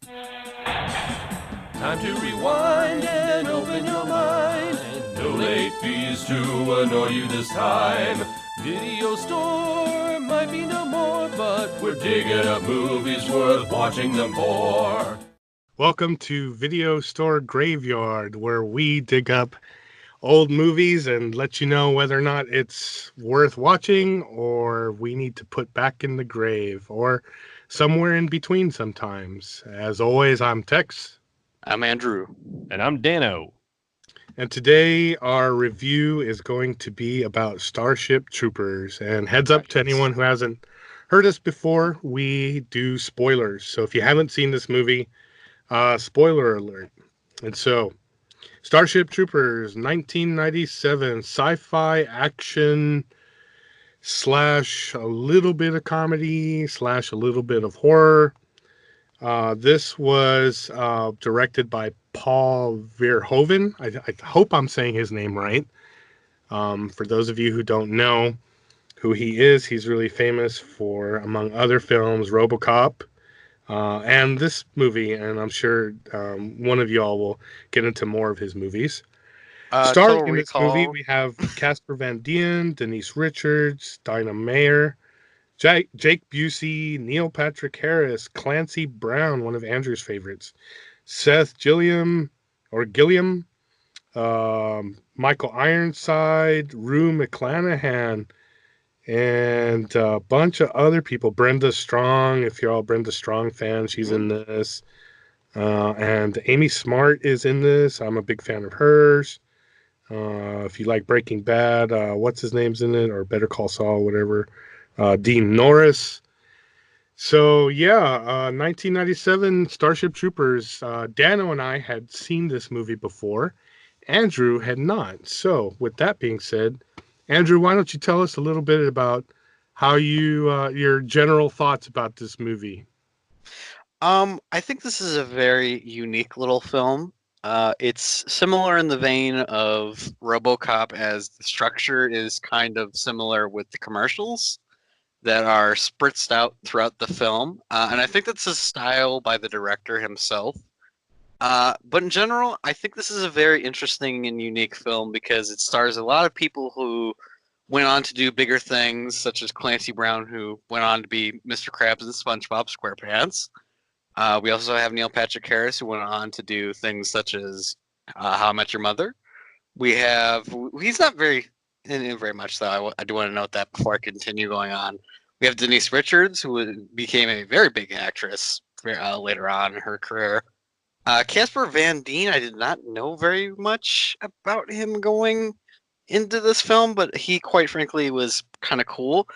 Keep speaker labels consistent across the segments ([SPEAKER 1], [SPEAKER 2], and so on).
[SPEAKER 1] Time to rewind and open your mind. No late fees to annoy you this time. Video store might be no more, but we're digging up movies worth watching them for.
[SPEAKER 2] Welcome to Video Store Graveyard, where we dig up old movies and let you know whether or not it's worth watching or we need to put back in the grave or somewhere in between sometimes. As always, I'm Tex.
[SPEAKER 3] I'm Andrew.
[SPEAKER 1] And I'm Dano.
[SPEAKER 2] And today our review is going to be about Starship Troopers. And heads up to anyone who hasn't heard us before, we do spoilers. So if you haven't seen this movie, spoiler alert. And so, Starship Troopers, 1997, sci-fi action / a little bit of comedy / a little bit of horror. This was directed by Paul Verhoeven. I hope I'm saying his name right. For those of you who don't know who he is, he's really famous for, among other films, RoboCop, and this movie, and I'm sure one of y'all will get into more of his movies. Starring in this movie, we have Casper Van Dien, Denise Richards, Dina Meyer, Jake Busey, Neil Patrick Harris, Clancy Brown, one of Andrew's favorites, Seth Gilliam, Michael Ironside, Rue McClanahan, and a bunch of other people. Brenda Strong, if you're all Brenda Strong fans, she's in this. And Amy Smart is in this. I'm a big fan of hers. If you like Breaking Bad, what's his name's in it? Or Better Call Saul, whatever. Dean Norris. So, yeah, 1997 Starship Troopers. Dano and I had seen this movie before. Andrew had not. So, with that being said, Andrew, why don't you tell us a little bit about how your general thoughts about this movie?
[SPEAKER 3] I think this is a very unique little film. It's similar in the vein of RoboCop, as the structure is kind of similar with the commercials that are spritzed out throughout the film. And I think that's a style by the director himself. But in general, I think this is a very interesting and unique film because it stars a lot of people who went on to do bigger things, such as Clancy Brown, who went on to be Mr. Krabs in SpongeBob SquarePants. We also have Neil Patrick Harris, who went on to do things such as How I Met Your Mother. He's not very much, though. I do want to note that before I continue going on. We have Denise Richards, who became a very big actress later on in her career. Casper Van Dien, I did not know very much about him going into this film, but he, quite frankly, was kind of cool.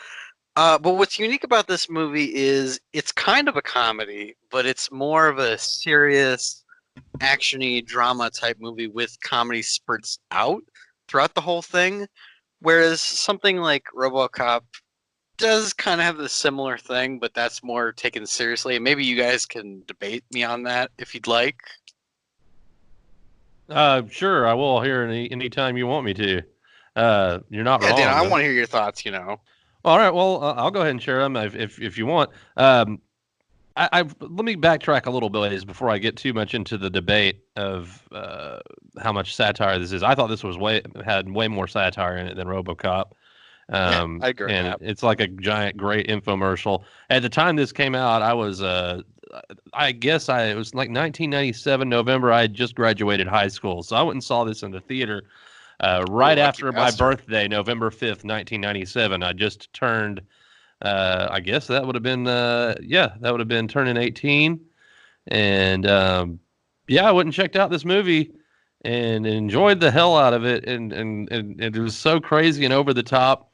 [SPEAKER 3] But what's unique about this movie is it's kind of a comedy, but it's more of a serious, action-y drama type movie with comedy spurts out throughout the whole thing. Whereas something like RoboCop does kind of have the similar thing, but that's more taken seriously. Maybe you guys can debate me on that if you'd like.
[SPEAKER 1] Sure, I will here anytime you want me to. You're not wrong.
[SPEAKER 3] Dan, I want to hear your thoughts,
[SPEAKER 1] All right, well, I'll go ahead and share them if you want. Let me backtrack a little bit before I get too much into the debate of how much satire this is. I thought this had way more satire in it than RoboCop.
[SPEAKER 3] I agree.
[SPEAKER 1] And it's like a giant, great infomercial. At the time this came out, I was, I guess it was like 1997 November. I had just graduated high school, so I went and saw this in the theater. Right after my birthday, November 5th, 1997, I just turned, I guess that would have been, that would have been turning 18. And, I went and checked out this movie and enjoyed the hell out of it. And it was so crazy and over the top.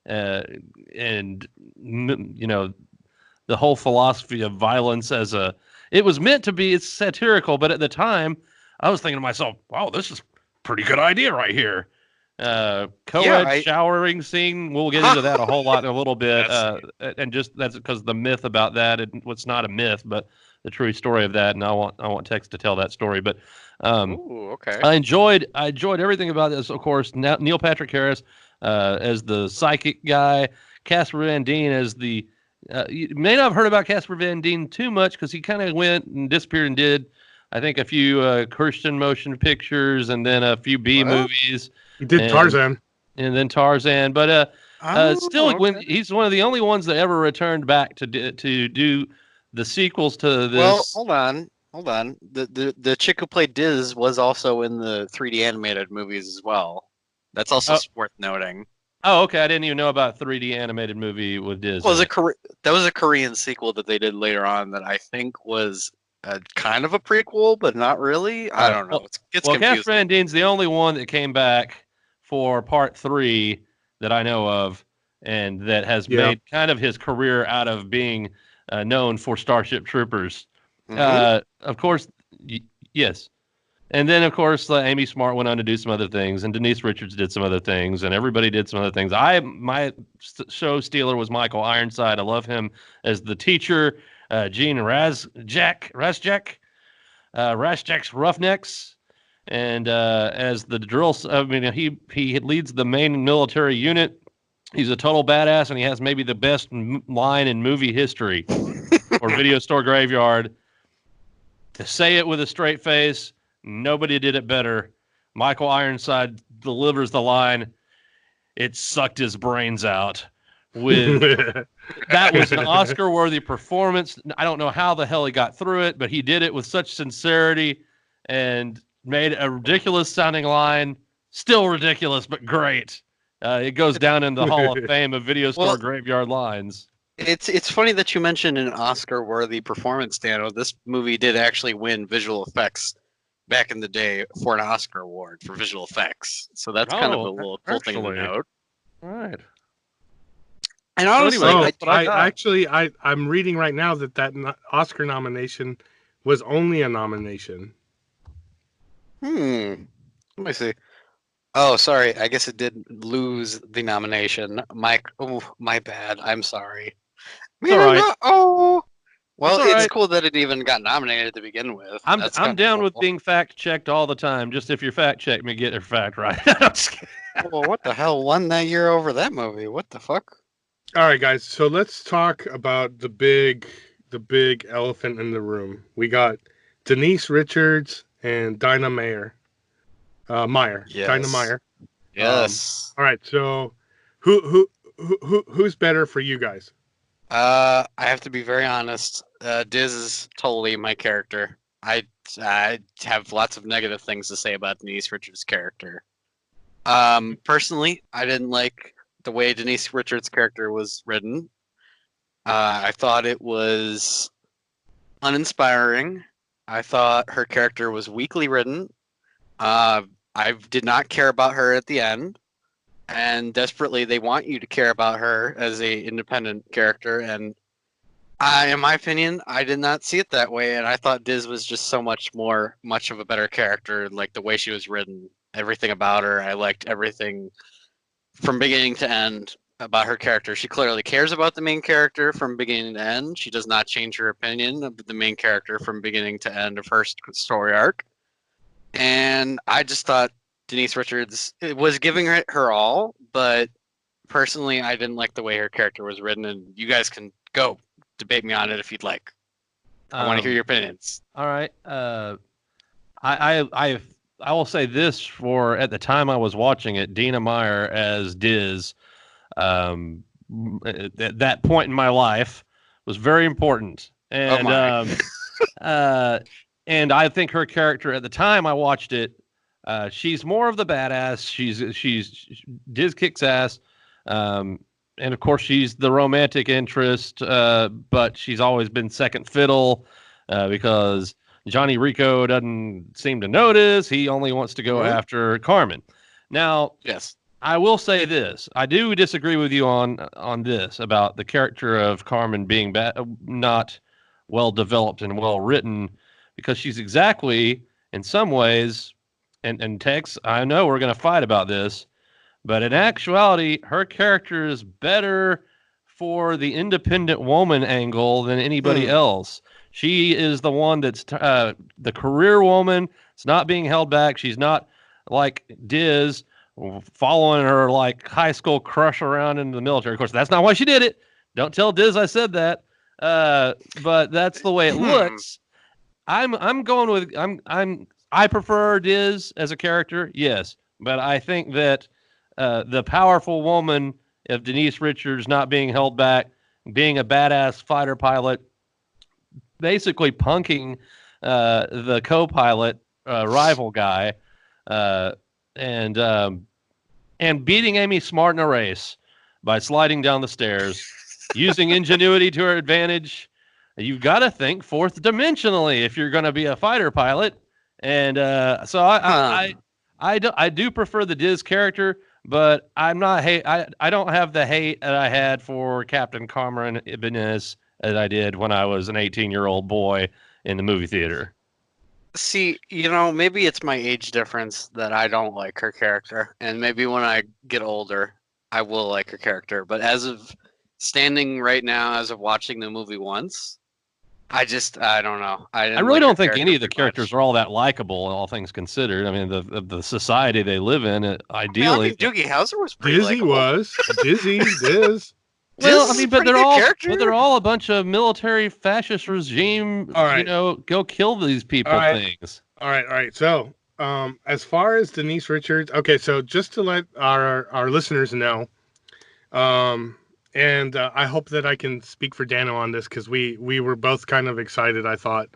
[SPEAKER 1] And, the whole philosophy of violence it was meant to be, it's satirical, but at the time I was thinking to myself, wow, this is pretty good idea right here. Co-ed showering scene. We'll get into that a whole lot in a little bit. And just that's because the myth about that, what's not a myth, but the true story of that. And I want Tex to tell that story. But
[SPEAKER 3] okay.
[SPEAKER 1] I enjoyed everything about this. Of course, Neil Patrick Harris as the psychic guy, Casper Van Dien as the You may not have heard about Casper Van Dien too much because he kind of went and disappeared and did, I think, a few Christian motion pictures and then a few B
[SPEAKER 3] What?
[SPEAKER 1] movies.
[SPEAKER 2] He did Tarzan.
[SPEAKER 1] And then Tarzan. But still, when
[SPEAKER 3] Okay.
[SPEAKER 1] he's one of the only ones that ever returned back to do the sequels to this.
[SPEAKER 3] Well, hold on. The chick who played Diz was also in the 3D animated movies as well. That's also worth noting.
[SPEAKER 1] Oh, okay. I didn't even know about 3D animated movie with Disney.
[SPEAKER 3] Well, that was a Korean sequel that they did later on that I think was kind of a prequel, but not really. I don't know. It's confusing.
[SPEAKER 1] Casper Van Dien's the only one that came back for part 3 that I know of, and that has made kind of his career out of being known for Starship Troopers. Of course, yes. And then, of course, Amy Smart went on to do some other things, and Denise Richards did some other things, and everybody did some other things. My show stealer was Michael Ironside. I love him as the teacher, Gene Razjak, Roughnecks, and as the drill. I mean, he leads the main military unit. He's a total badass, and he has maybe the best line in movie history or Video Store Graveyard. To say it with a straight face. Nobody did it better. Michael Ironside delivers the line, "It sucked his brains out." That was an Oscar-worthy performance. I don't know how the hell he got through it, but he did it with such sincerity and made a ridiculous-sounding line. Still ridiculous, but great. It goes down in the Hall of Fame of Video Store Graveyard lines.
[SPEAKER 3] It's funny that you mentioned an Oscar-worthy performance, Dano. This movie did actually win visual effects back in the day for an Oscar award for visual effects. So that's kind of a little cool thing to note.
[SPEAKER 1] All right.
[SPEAKER 3] And honestly,
[SPEAKER 2] I'm reading right now that Oscar nomination was only a nomination.
[SPEAKER 3] Let me see. Oh, sorry. I guess it did lose the nomination. Mike, my bad. I'm sorry.
[SPEAKER 1] It's all right.
[SPEAKER 3] Well, it's cool that it even got nominated to begin with.
[SPEAKER 1] I'm down with being fact checked all the time. Just if you fact check me, get your fact right.
[SPEAKER 3] Well, what the hell won that year over that movie? What the fuck?
[SPEAKER 2] All right, guys. So let's talk about the big elephant in the room. We got Denise Richards and Dina Meyer.
[SPEAKER 3] Yes.
[SPEAKER 2] Dina Meyer.
[SPEAKER 3] Yes.
[SPEAKER 2] All right. So who's better for you guys?
[SPEAKER 3] I have to be very honest. Diz is totally my character. I have lots of negative things to say about Denise Richards' character. Personally, I didn't like the way Denise Richards' character was written. I thought it was uninspiring. I thought her character was weakly written. I did not care about her at the end. And desperately, they want you to care about her as a independent character. And in my opinion, I did not see it that way. And I thought Diz was just so much of a better character. Like the way she was written, everything about her. I liked everything from beginning to end about her character. She clearly cares about the main character from beginning to end. She does not change her opinion of the main character from beginning to end of her story arc. And I just thought Denise Richards was giving her all, but personally, I didn't like the way her character was written. And you guys can go debate me on it if you'd like. I want to hear your opinions.
[SPEAKER 1] All right. I will say this: at the time I was watching it, Dina Meyer as Diz, at that point in my life, was very important, and and I think her character at the time I watched it. She's more of the badass. She's Diz kicks ass, and of course she's the romantic interest. But she's always been second fiddle because Johnny Rico doesn't seem to notice. He only wants to go after Carmen. Now,
[SPEAKER 3] yes,
[SPEAKER 1] I will say this: I do disagree with you on this about the character of Carmen being not well developed and well written, because she's exactly in some ways. And Tex, I know we're going to fight about this, but in actuality, her character is better for the independent woman angle than anybody else. She is the one that's the career woman. It's not being held back. She's not like Diz following her like high school crush around in the military. Of course, that's not why she did it. Don't tell Diz I said that. But that's the way it looks. I'm going with I prefer Diz as a character, yes, but I think that the powerful woman of Denise Richards not being held back, being a badass fighter pilot, basically punking the co-pilot rival guy, uh, and um, and beating Amy Smart in a race by sliding down the stairs, using ingenuity to her advantage. You've got to think fourth dimensionally if you're going to be a fighter pilot. And so I do prefer the Diz character, but I'm not hate. I don't have the hate that I had for Captain Cameron Ibanez as I did when I was an 18-year-old boy in the movie theater.
[SPEAKER 3] See, maybe it's my age difference that I don't like her character, and maybe when I get older, I will like her character. But as of standing right now, as of watching the movie once, I don't know. I
[SPEAKER 1] I
[SPEAKER 3] didn't
[SPEAKER 1] really
[SPEAKER 3] like her
[SPEAKER 1] don't think
[SPEAKER 3] character
[SPEAKER 1] any of the
[SPEAKER 3] very much.
[SPEAKER 1] characters are all that likable, all things considered. I mean, the society they live in, ideally.
[SPEAKER 3] Doogie Howser was pretty
[SPEAKER 2] Dizzy
[SPEAKER 3] likable.
[SPEAKER 2] was. Dizzy, Diz.
[SPEAKER 1] Well,
[SPEAKER 3] Diz
[SPEAKER 1] I
[SPEAKER 3] is
[SPEAKER 1] mean,
[SPEAKER 3] a
[SPEAKER 1] but
[SPEAKER 3] pretty
[SPEAKER 1] they're
[SPEAKER 3] good
[SPEAKER 1] all
[SPEAKER 3] character.
[SPEAKER 1] a bunch of military fascist regime.
[SPEAKER 2] All right.
[SPEAKER 1] Go kill these people
[SPEAKER 2] All right.
[SPEAKER 1] things.
[SPEAKER 2] All right. So, as far as Denise Richards, okay. So just to let our listeners know, and I hope that I can speak for Dano on this because we were both kind of excited. I thought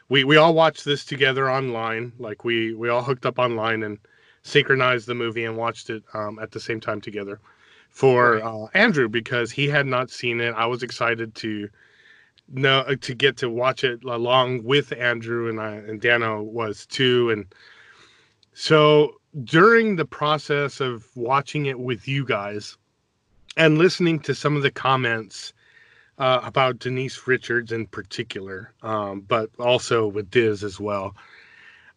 [SPEAKER 2] we all watched this together online, like we all hooked up online and synchronized the movie and watched it at the same time together for Andrew because he had not seen it. I was excited to get to watch it along with Andrew and Dano was too. And so during the process of watching it with you guys and listening to some of the comments about Denise Richards in particular, but also with Diz as well,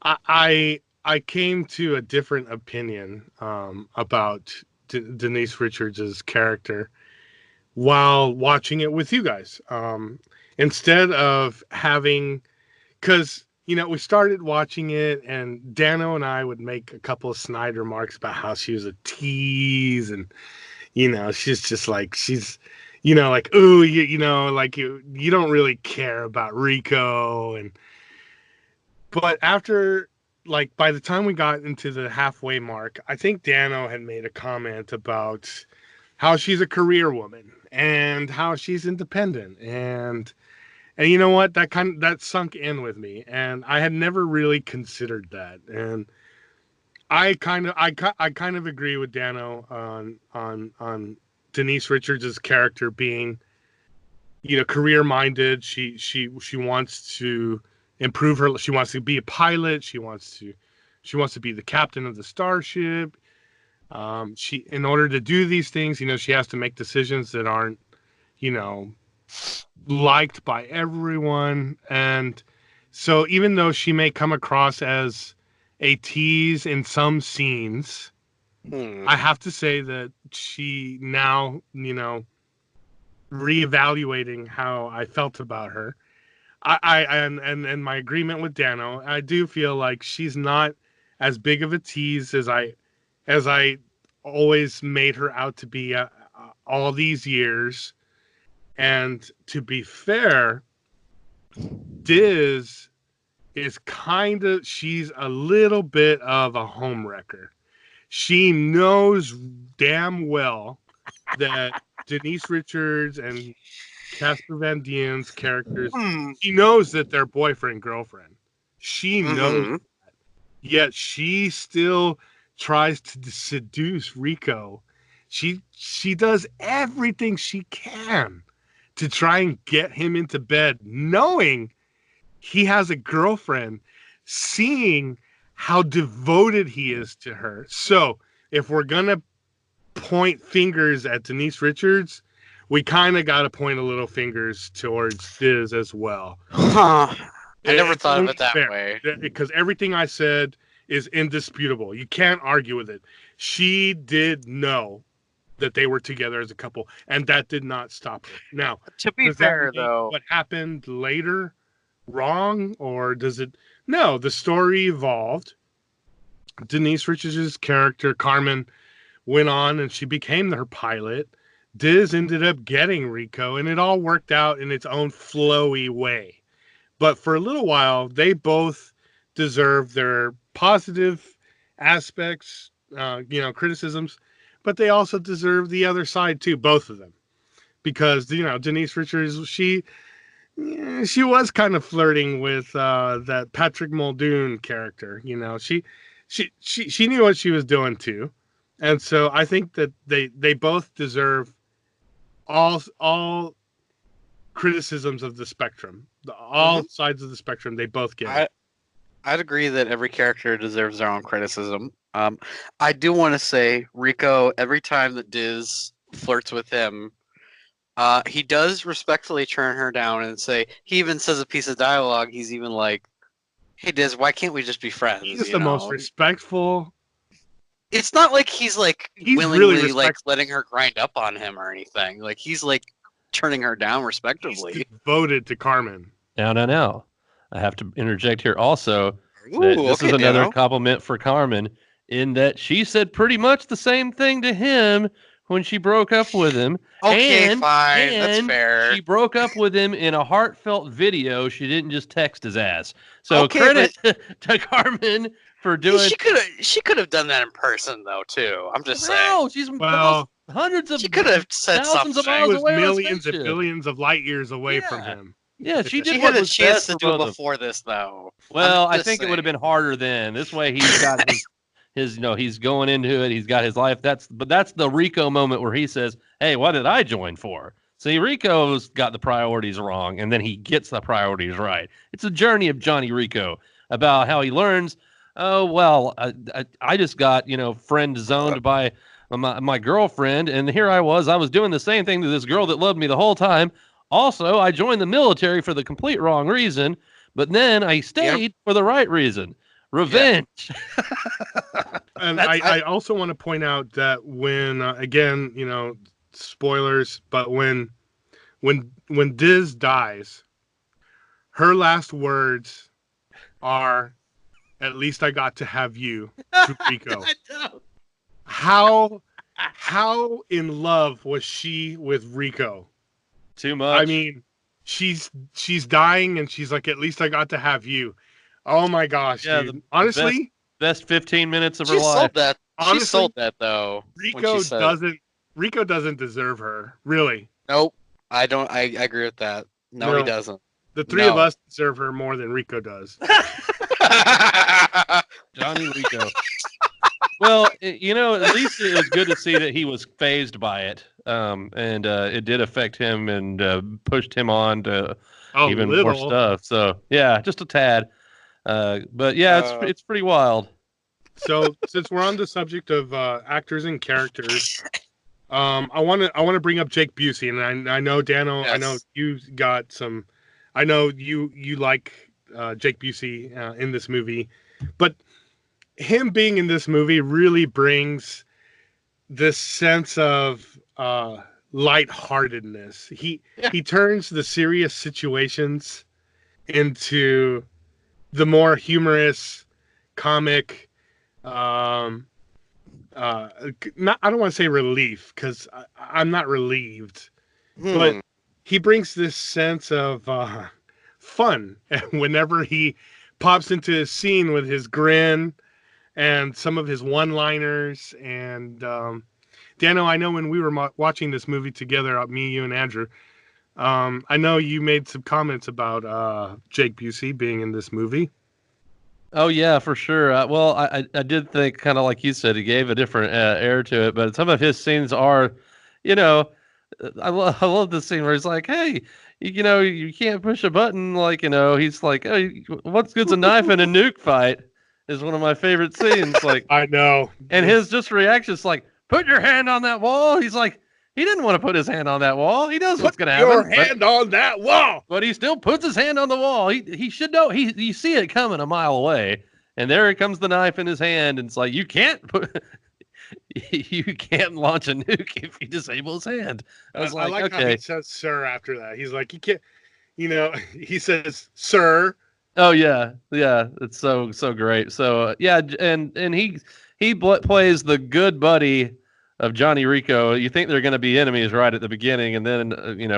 [SPEAKER 2] I came to a different opinion about Denise Richards' character while watching it with you guys. Instead of having, because we started watching it, and Dano and I would make a couple of snide remarks about how she was a tease, and she's just like like, ooh, like you don't really care about Rico, but after, like, by the time we got into the halfway mark, I think Dano had made a comment about how she's a career woman and how she's independent, and you know what, that sunk in with me, and I had never really considered that, and I kind of agree with Dano on Denise Richards' character being career minded. She wants to improve her. She wants to be a pilot. She wants to be the captain of the starship. She, in order to do these things, she has to make decisions that aren't liked by everyone. And so even though she may come across as a tease in some scenes, I have to say that she now, reevaluating how I felt about her, and my agreement with Dano, I do feel like she's not as big of a tease as I always made her out to be all these years. And to be fair, Diz is she's a little bit of a homewrecker. She knows damn well that Denise Richards and Casper Van Dien's characters, she knows that they're boyfriend girlfriend. She knows that. Yet she still tries to seduce Rico. She does everything she can to try and get him into bed, knowing he has a girlfriend, seeing how devoted he is to her. So if we're gonna point fingers at Denise Richards, we kind of got to point a little fingers towards Diz as well.
[SPEAKER 3] I never thought of it that way.
[SPEAKER 2] Because everything I said is indisputable. You can't argue with it. She did know that they were together as a couple, and that did not stop her. Now,
[SPEAKER 3] to be fair, though,
[SPEAKER 2] what happened later wrong, or does it? No, the story evolved. Denise Richards' character, Carmen, went on and she became her pilot. Diz ended up getting Rico, and it all worked out in its own flowy way. But for a little while, they both deserve their positive aspects, criticisms, but they also deserve the other side too, both of them. Because, Denise Richards, she was kind of flirting with that Patrick Muldoon character. She knew what she was doing too. And so I think that they both deserve all criticisms of the spectrum. All sides of the spectrum, they both get.
[SPEAKER 3] I'd agree that every character deserves their own criticism. I do want to say Rico, every time that Diz flirts with him, he does respectfully turn her down and say, he even says a piece of dialogue. He's even like, hey, Diz, why can't we just be friends?
[SPEAKER 2] He's the most respectful.
[SPEAKER 3] It's not like he's willingly
[SPEAKER 2] really
[SPEAKER 3] like letting her grind up on him or anything. Like he's like turning her down respectively.
[SPEAKER 2] He's devoted to Carmen.
[SPEAKER 1] Now. I have to interject here also. This is another compliment for Carmen in that she said pretty much the same thing to him when she broke up with him.
[SPEAKER 3] Okay, fine. That's fair.
[SPEAKER 1] She broke up with him in a heartfelt video. She didn't just text his ass. So credit to Carmen for doing.
[SPEAKER 3] She could have done that in person though too. I'm just saying.
[SPEAKER 1] No, she's hundreds of.
[SPEAKER 3] She could have said
[SPEAKER 1] thousands
[SPEAKER 3] something.
[SPEAKER 1] of miles away.
[SPEAKER 2] Millions and billions of light years away from him.
[SPEAKER 1] Yeah, she did.
[SPEAKER 3] She had a chance to do it before this, though.
[SPEAKER 1] Well, I think it would have been harder then. This way, he's got his, he's going into it. He's got his life. That's the Rico moment where he says, "Hey, what did I join for?" See, Rico's got the priorities wrong, and then he gets the priorities right. It's a journey of Johnny Rico about how he learns. Oh well, I just got friend zoned by my girlfriend, and here I was doing the same thing to this girl that loved me the whole time. Also, I joined the military for the complete wrong reason, but then I stayed for the right reason. Revenge.
[SPEAKER 2] Yeah. And I also want to point out that when, again, spoilers, but when Diz dies, her last words are, "At least I got to have you," to Rico. How in love was she with Rico?
[SPEAKER 1] Too much.
[SPEAKER 2] I mean, she's dying, and she's like, "At least I got to have you." Oh my gosh, dude. Honestly,
[SPEAKER 1] best 15 minutes of her life.
[SPEAKER 3] Sold that.
[SPEAKER 2] Honestly,
[SPEAKER 3] she sold that though.
[SPEAKER 2] Rico doesn't deserve her, really.
[SPEAKER 3] Nope. I don't. I agree with that. No, he doesn't.
[SPEAKER 2] The three of us deserve her more than Rico does.
[SPEAKER 1] Johnny Rico. Well, at least it was good to see that he was fazed by it. And it did affect him and pushed him on to even more stuff. So, yeah, just a tad. But, yeah, it's pretty wild.
[SPEAKER 2] So, since we're on the subject of actors and characters, I want to bring up Jake Busey. And I know, Dano, yes. I know you got some... I know you like Jake Busey in this movie. But him being in this movie really brings this sense of lightheartedness. He turns the serious situations into the more humorous, comic. I don't want to say relief because I'm not relieved, but he brings this sense of fun whenever he pops into a scene with his grin and some of his one-liners. And Dano, I know when we were watching this movie together, me, you, and Andrew, I know you made some comments about Jake Busey being in this movie.
[SPEAKER 1] Oh, yeah, for sure. Well, I did think, kind of like you said, he gave a different air to it, but some of his scenes are, I love the scene where he's like, hey, you can't push a button. Like, he's like, oh, what's good's a knife in a nuke fight is one of my favorite scenes. Like,
[SPEAKER 2] I know.
[SPEAKER 1] And his just reaction is like, put your hand on that wall. He's like, he didn't want to put his hand on that wall. He knows what's going to happen.
[SPEAKER 2] Put your hand on that wall.
[SPEAKER 1] But he still puts his hand on the wall. He should know. You see it coming a mile away. And there comes the knife in his hand. And it's like, you can't launch a nuke if you disable his hand. I was like, okay.
[SPEAKER 2] How he says sir after that. He's like, you can't, he says, sir.
[SPEAKER 1] Oh, yeah. Yeah. It's so great. So, yeah. And he plays the good buddy of Johnny Rico. You think they're going to be enemies right at the beginning, and then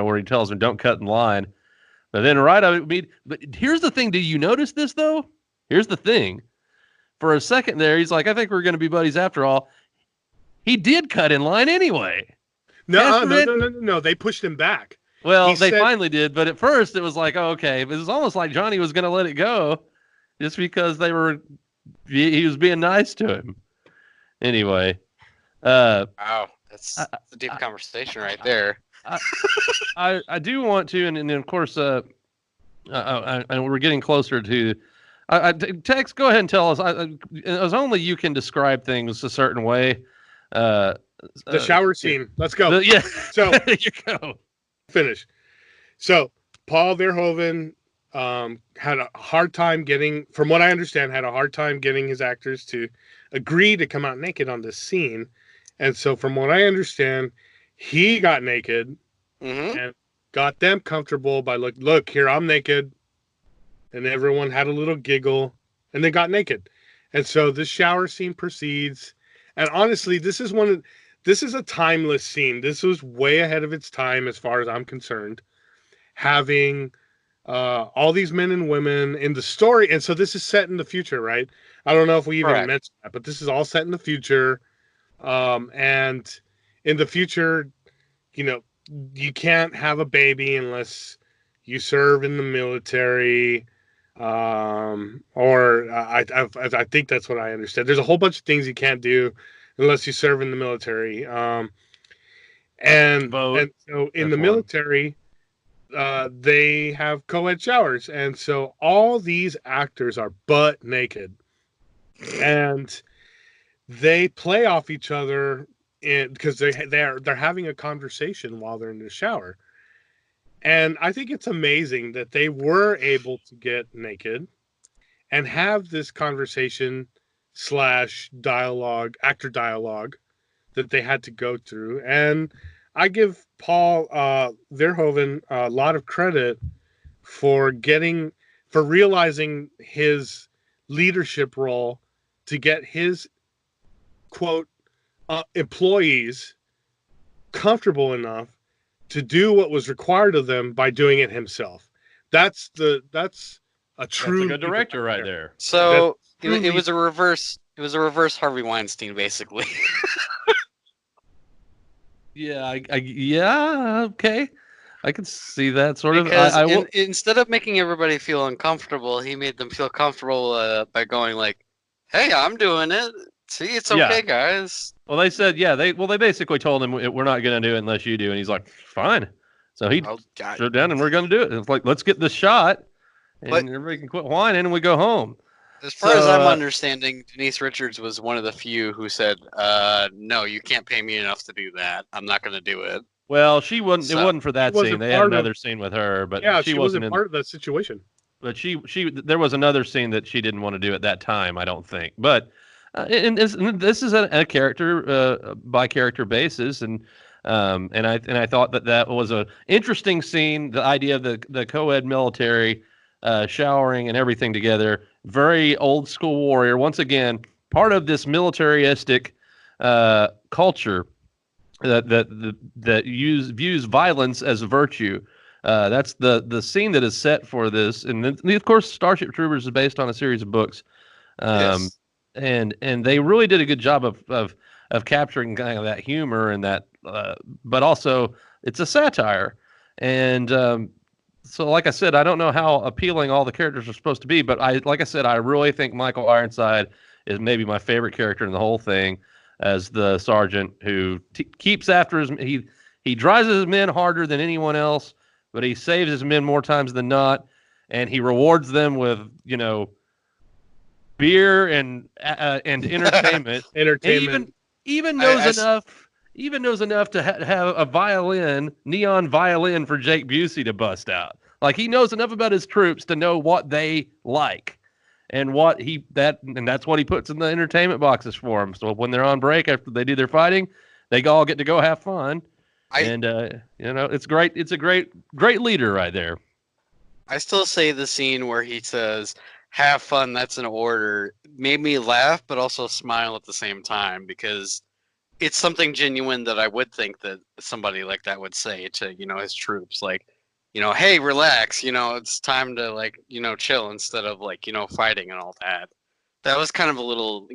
[SPEAKER 1] where he tells him don't cut in line. But then but here's the thing. Do you notice this though? Here's the thing. For a second there, he's like, I think we're going to be buddies after all. He did cut in line anyway.
[SPEAKER 2] No. They pushed him back.
[SPEAKER 1] Well, they finally did, but at first it was like, oh, okay. It was almost like Johnny was going to let it go just because he was being nice to him. Anyway.
[SPEAKER 3] Wow. That's a deep conversation right there.
[SPEAKER 1] I do want to, and then of course, and we're getting closer to. Tex, go ahead and tell us. As only you can describe things a certain way.
[SPEAKER 2] The shower scene. Let's go.
[SPEAKER 1] Yeah.
[SPEAKER 2] So
[SPEAKER 1] there you go.
[SPEAKER 2] Finish. So Paul Verhoeven had a hard time getting, from what I understand, getting his actors to agree to come out naked on this scene. And so from what I understand, he got naked and got them comfortable by look, here, I'm naked. And everyone had a little giggle and they got naked. And so this shower scene proceeds. And honestly, this is a timeless scene. This was way ahead of its time as far as I'm concerned. Having all these men and women in the story. And so this is set in the future, right? I don't know if we even mentioned that, but this is all set in the future. And in the future, you can't have a baby unless you serve in the military. I think that's what I understand. There's a whole bunch of things you can't do unless you serve in the military. And so in the military, they have co-ed showers. And so all these actors are butt naked and they play off each other because they're having a conversation while they're in the shower. And I think it's amazing that they were able to get naked and have this conversation / actor dialogue that they had to go through. And I give Paul Verhoeven a lot of credit for realizing his leadership role to get his quote employees comfortable enough to do what was required of them by doing it himself. That's a good
[SPEAKER 1] director right there.
[SPEAKER 3] So it was a reverse Harvey Weinstein, basically.
[SPEAKER 1] Yeah, okay. I can see that sort of.
[SPEAKER 3] Instead of making everybody feel uncomfortable, he made them feel comfortable by going like, "Hey, I'm doing it. See, it's okay, guys."
[SPEAKER 1] Well, they said, they basically told him we're not going to do it unless you do, and he's like, fine. So he stood down and we're going to do it. It's like, let's get this shot, and everybody can quit whining and we go home.
[SPEAKER 3] As far as I'm understanding, Denise Richards was one of the few who said, "No, you can't pay me enough to do that. I'm not going to do it."
[SPEAKER 1] Well, she wasn't. It wasn't for that scene. They had another scene with her, but she wasn't
[SPEAKER 2] part of that situation.
[SPEAKER 1] But there was another scene that she didn't want to do at that time, I don't think. But and this is a character by character basis, and I thought that was a interesting scene. The idea of the co-ed military showering and everything together, very old school warrior. Once again, part of this militaristic culture that views violence as a virtue. That's the scene that is set for this, and then, of course, Starship Troopers is based on a series of books. Yes. And they really did a good job of capturing kind of that humor and that, but also it's a satire. And so, like I said, I don't know how appealing all the characters are supposed to be, but I really think Michael Ironside is maybe my favorite character in the whole thing, as the sergeant who keeps after he drives his men harder than anyone else, but he saves his men more times than not, and he rewards them with beer and entertainment.
[SPEAKER 2] Entertainment.
[SPEAKER 1] Even knows enough to have a neon violin for Jake Busey to bust out. Like, he knows enough about his troops to know what they like and that's what he puts in the entertainment boxes for them. So when they're on break after they do their fighting, they all get to go have fun. It's great. It's a great leader right there.
[SPEAKER 3] I still say the scene where he says, "Have fun, that's an order," made me laugh, but also smile at the same time, because it's something genuine that I would think that somebody like that would say to, his troops, like, hey, relax, it's time to, like, chill instead of, like, fighting and all that. That was kind of a little,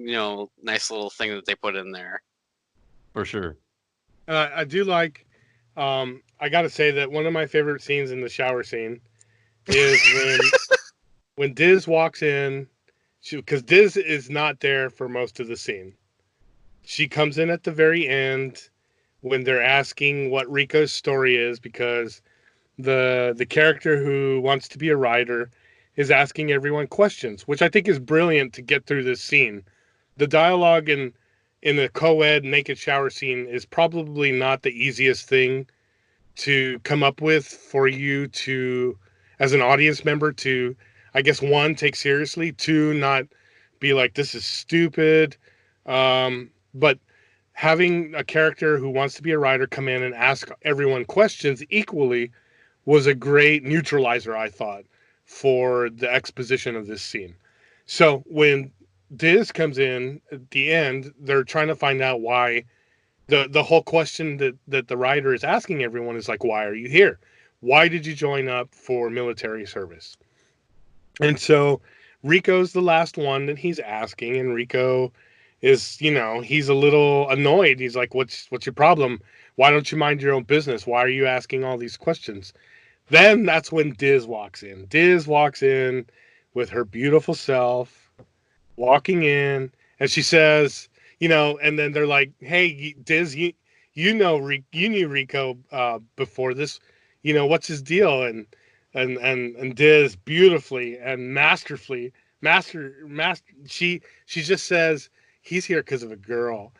[SPEAKER 3] nice little thing that they put in there.
[SPEAKER 1] For sure.
[SPEAKER 2] I do like. I got to say that one of my favorite scenes in the shower scene is when Diz walks in, because Diz is not there for most of the scene. She comes in at the very end when they're asking what Rico's story is, because the character who wants to be a writer is asking everyone questions, which I think is brilliant to get through this scene. The dialogue in the co-ed naked shower scene is probably not the easiest thing to come up with for you to, as an audience member, to, I guess, one, take seriously, two, not be like, this is stupid. But having a character who wants to be a writer come in and ask everyone questions equally was a great neutralizer, I thought, for the exposition of this scene. So when Diz comes in at the end, they're trying to find out why. The whole question that the writer is asking everyone is like, why are you here? Why did you join up for military service? And so Rico's the last one that he's asking, and Rico is, he's a little annoyed. He's like, what's your problem? Why don't you mind your own business? Why are you asking all these questions? Then that's when Diz walks in. Diz walks in with her beautiful self, walking in, and she says, and then they're like, "Hey, Diz, you knew Rico before this, what's his deal?" And Diz beautifully and masterfully, she just says he's here because of a girl,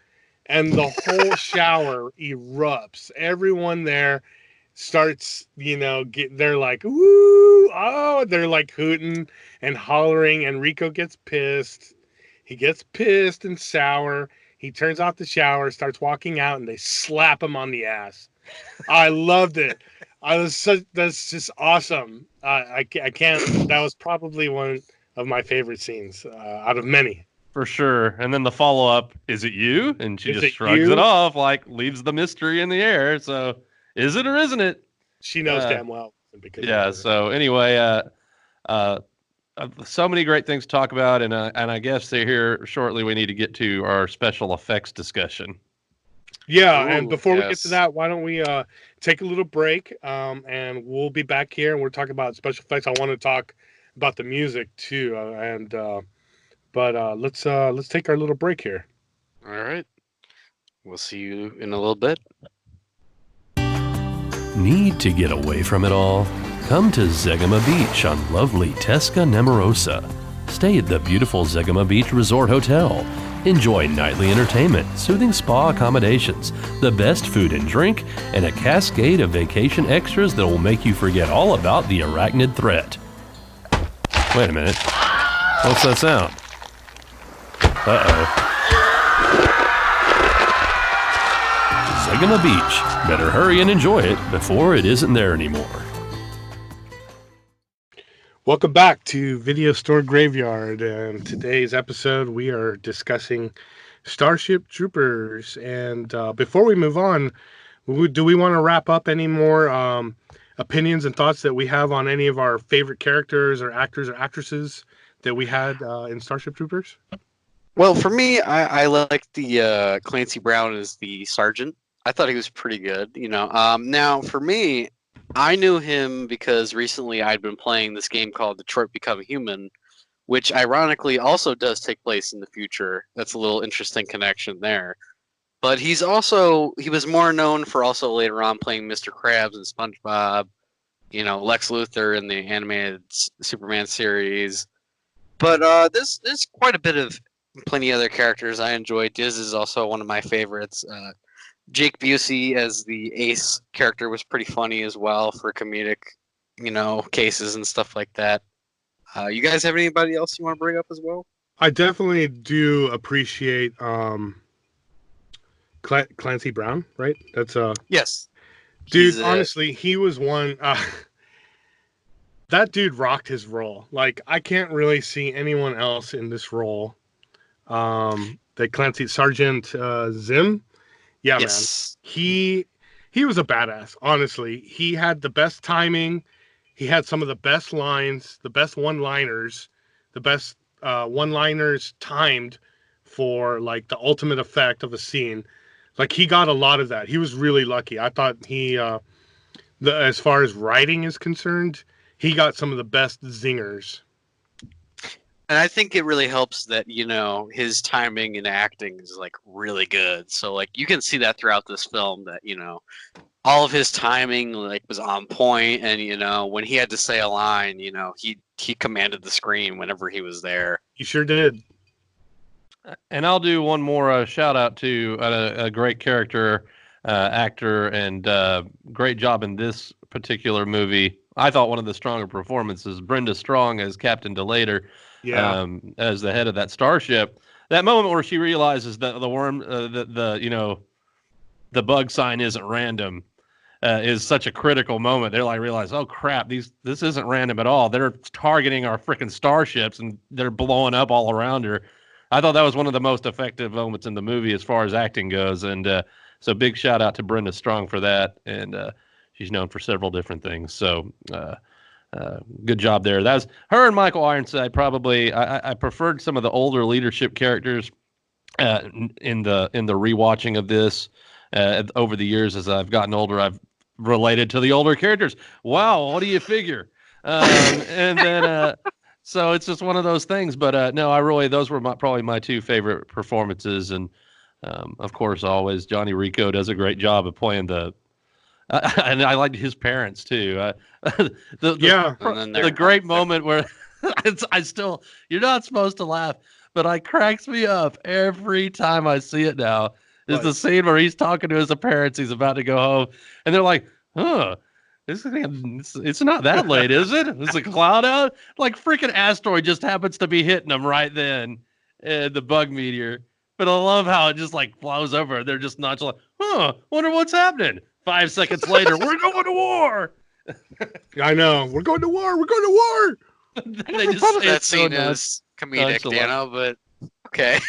[SPEAKER 2] and the whole shower erupts. Everyone there starts, they're like, woo, oh, they're like hooting and hollering, and Rico gets pissed. He gets pissed and sour. He turns off the shower, starts walking out, and they slap him on the ass. I loved it. That's just awesome. I can't, that was probably one of my favorite scenes out of many.
[SPEAKER 1] For sure. And then the follow up, is it you? And she
[SPEAKER 2] Is
[SPEAKER 1] just
[SPEAKER 2] it
[SPEAKER 1] shrugs
[SPEAKER 2] you?
[SPEAKER 1] it off, like leaves the mystery in the air. So is it or isn't it?
[SPEAKER 2] She knows damn well. Because
[SPEAKER 1] yeah. So anyway, so many great things to talk about, and I guess they're here shortly. We need to get to our special effects discussion.
[SPEAKER 2] Yeah,
[SPEAKER 3] Ooh,
[SPEAKER 2] and before we get
[SPEAKER 3] yes.
[SPEAKER 2] to that, why don't we take a little break, and we'll be back here, and we're talking about special effects. I want to talk about the music too, but let's take our little break here.
[SPEAKER 3] All right. We'll see you in a little bit.
[SPEAKER 4] Need to get away from it all? Come to Zegama Beach on lovely Tesca Nemorosa. Stay at the beautiful Zegama Beach Resort Hotel. Enjoy nightly entertainment, soothing spa accommodations, the best food and drink, and a cascade of vacation extras that will make you forget all about the arachnid threat. Wait a minute. What's that sound? Uh-oh. Zegama Beach. Better hurry and enjoy it before it isn't there anymore.
[SPEAKER 2] Welcome back to Video Store Graveyard, and today's episode we are discussing Starship Troopers. And before we move on, do we want to wrap up any more opinions and thoughts that we have on any of our favorite characters or actors or actresses that we had in Starship Troopers?
[SPEAKER 3] Well, for me, I like the Clancy Brown as the sergeant. I thought he was pretty good, Now, for me, I knew him because recently I'd been playing this game called Detroit Become Human, which ironically also does take place in the future. That's a little interesting connection there. But he was more known for also later on playing Mr. Krabs and SpongeBob, Lex Luthor in the animated Superman series. But there's quite a bit of plenty of other characters I enjoy. Diz is also one of my favorites. Jake Busey as the Ace character was pretty funny as well for comedic, cases and stuff like that. You guys have anybody else you want to bring up as well?
[SPEAKER 2] I definitely do appreciate Clancy Brown, right? That's
[SPEAKER 3] Yes.
[SPEAKER 2] dude, honestly, he was one that dude rocked his role. Like, I can't really see anyone else in this role. That Clancy Sergeant Zim, Yeah,
[SPEAKER 3] Yes.
[SPEAKER 2] man. He was a badass, honestly. He had the best timing. He had some of the best lines, the best one-liners, the best one-liners timed for like the ultimate effect of a scene. Like he got a lot of that. He was really lucky. I thought as far as writing is concerned, he got some of the best zingers.
[SPEAKER 3] And I think it really helps that, his timing and acting is like really good. So like you can see that throughout this film that, all of his timing like was on point, and when he had to say a line, he commanded the screen whenever he was there.
[SPEAKER 2] He sure did.
[SPEAKER 1] And I'll do one more shout out to a great character actor and great job in this particular movie. I thought one of the stronger performances, Brenda Strong as Captain Delator,
[SPEAKER 2] Yeah.
[SPEAKER 1] as the head of that starship. That moment where she realizes that the worm, the bug sign isn't random, is such a critical moment. They're like, realize, oh crap, this isn't random at all. They're targeting our freaking starships and they're blowing up all around her. I thought that was one of the most effective moments in the movie as far as acting goes. And so big shout out to Brenda Strong for that. And she's known for several different things. So good job there. That was her and Michael Ironside. Probably, I preferred some of the older leadership characters in the rewatching of this. Over the years, as I've gotten older, I've related to the older characters. Wow, what do you figure? And then, so it's just one of those things. But no, those were probably my two favorite performances. And of course, always Johnny Rico does a great job of playing and I liked his parents too. The great moment where you're not supposed to laugh, but it cracks me up every time I see it now. Is the scene where he's talking to his parents, he's about to go home, and they're like, "Huh, it's not that late, is it? Is the cloud out? Like freaking asteroid just happens to be hitting them right then, the bug meteor." But I love how it just like flies over. They're just nonchalant. Huh? Wonder what's happening. 5 seconds later, we're going to war.
[SPEAKER 2] I know. We're going to war. We're going to war.
[SPEAKER 3] I never thought of that scene as comedic, Dano, but okay.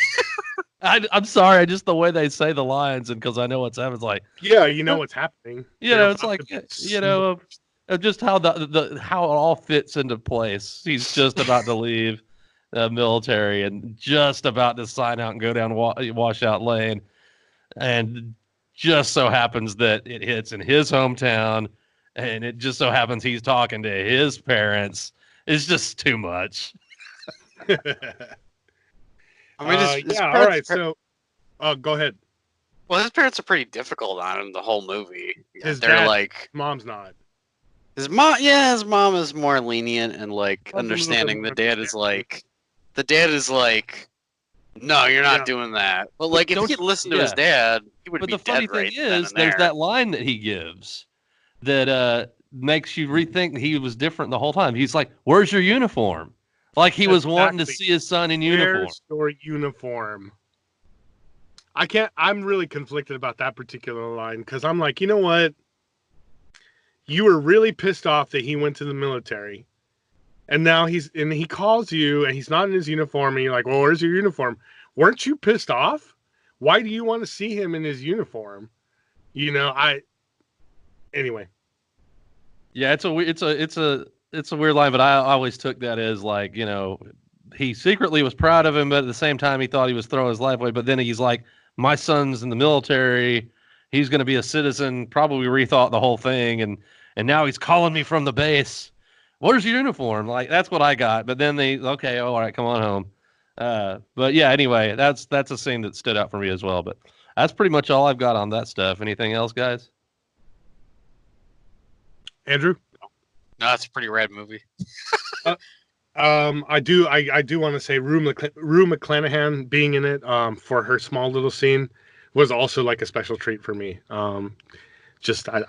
[SPEAKER 1] I'm sorry, just the way they say the lines, and because I know what's happening, it's like,
[SPEAKER 2] yeah, you know what's happening.
[SPEAKER 1] It's like, just how how it all fits into place. He's just about to leave the military and just about to sign out and go down washout lane, and just so happens that it hits in his hometown, and it just so happens he's talking to his parents. It's just too much.
[SPEAKER 3] I mean,
[SPEAKER 2] yeah, all right. So, go ahead.
[SPEAKER 3] Well, his parents are pretty difficult on him the whole movie.
[SPEAKER 2] His mom's not.
[SPEAKER 3] His mom is more lenient and like understanding. The dad is like, no, you're not doing that. But like, if he'd listened to his dad, he would be dead. But the funny thing is,
[SPEAKER 1] there's that line that he gives that makes you rethink he was different the whole time. He's like, "Where's your uniform?" Like he was wanting to see his son in uniform.
[SPEAKER 2] Where's your uniform? I'm really conflicted about that particular line because I'm like, you know what? You were really pissed off that he went to the military. And now he calls you and he's not in his uniform and you're like, well, where's your uniform? Weren't you pissed off? Why do you want to see him in his uniform? Anyway.
[SPEAKER 1] Yeah, it's a weird line, but I always took that as like, he secretly was proud of him, but at the same time he thought he was throwing his life away. But then he's like, my son's in the military. He's going to be a citizen. Probably rethought the whole thing. And now he's calling me from the base. Where's your uniform? Like, that's what I got. But then okay, all right, come on home. But yeah, anyway, that's a scene that stood out for me as well. But that's pretty much all I've got on that stuff. Anything else, guys?
[SPEAKER 2] Andrew?
[SPEAKER 3] No, it's a pretty rad movie.
[SPEAKER 2] I do want to say Rue McClanahan being in it for her small little scene was also like a special treat for me. I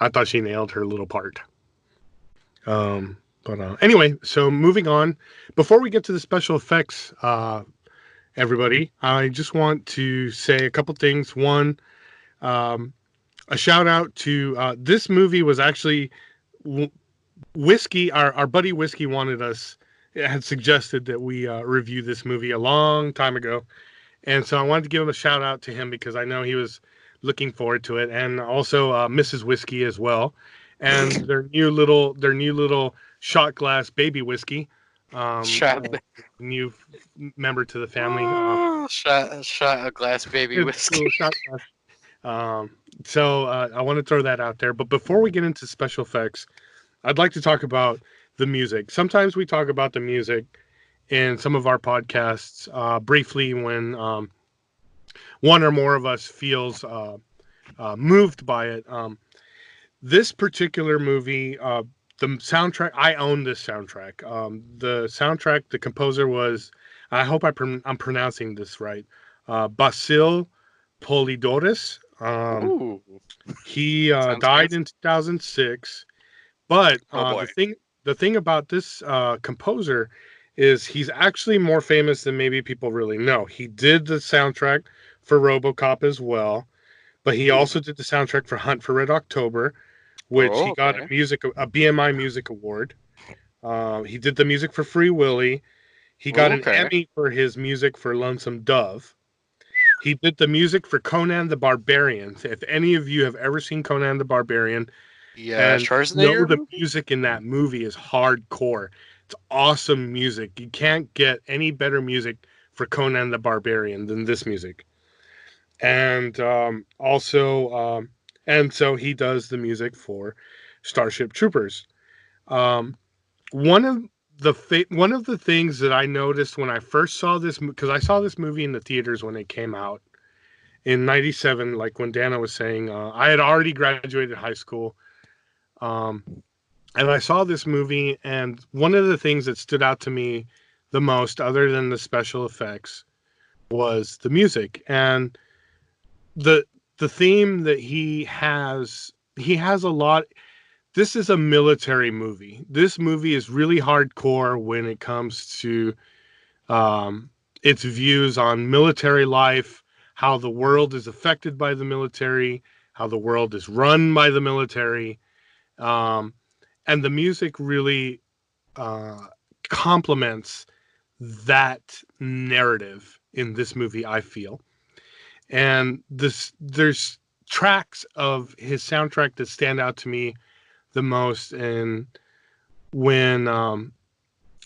[SPEAKER 2] thought she nailed her little part. But anyway, so moving on. Before we get to the special effects, everybody, I just want to say a couple things. One, a shout out to this movie was actually Whiskey. Our buddy Whiskey had suggested that we review this movie a long time ago. And so I wanted to give him a shout out to him because I know he was looking forward to it, and also Mrs. Whiskey as well, and their new little shot glass baby whiskey,
[SPEAKER 3] Shot,
[SPEAKER 2] new member to the family.
[SPEAKER 3] shot a glass baby
[SPEAKER 2] It's a
[SPEAKER 3] whiskey.
[SPEAKER 2] little shot glass. So I want to throw that out there. But before we get into special effects, I'd like to talk about the music. Sometimes we talk about the music in some of our podcasts briefly when one or more of us feels moved by it. This particular movie, the soundtrack, I own this soundtrack. The soundtrack, the composer was, I hope I'm pronouncing this right, Basil Polidoris.
[SPEAKER 3] Ooh,
[SPEAKER 2] He
[SPEAKER 3] sounds
[SPEAKER 2] died
[SPEAKER 3] fancy.
[SPEAKER 2] in 2006. But
[SPEAKER 3] Oh boy.
[SPEAKER 2] the thing about this composer is he's actually more famous than maybe people really know. He did the soundtrack for RoboCop as well, but he also did the soundtrack for Hunt for Red October, which
[SPEAKER 3] Oh,
[SPEAKER 2] he got
[SPEAKER 3] okay.
[SPEAKER 2] a BMI Music Award. He did the music for Free Willy. He got
[SPEAKER 3] Oh,
[SPEAKER 2] an
[SPEAKER 3] okay.
[SPEAKER 2] Emmy for his music for Lonesome Dove. He did the music for Conan the Barbarian. If any of you have ever seen Conan the Barbarian,
[SPEAKER 3] Yeah,
[SPEAKER 2] and know
[SPEAKER 3] Schwarzenegger
[SPEAKER 2] the
[SPEAKER 3] movie.
[SPEAKER 2] music in that movie is hardcore. It's awesome music. You can't get any better music for Conan the Barbarian than this music. And and so he does the music for Starship Troopers. Um, one of one of the things that I noticed when I first saw this, because I saw this movie in the theaters when it came out in '97, like when Dana was saying, I had already graduated high school. Um, and I saw this movie, and one of the things that stood out to me the most, other than the special effects, was the music and the the theme that he has. He has a lot. This is a military movie. This movie is really hardcore when it comes to its views on military life, how the world is affected by the military, how the world is run by the military, um, and the music really uh, complements that narrative in this movie, I feel. And there's tracks of his soundtrack that stand out to me the most, and when um,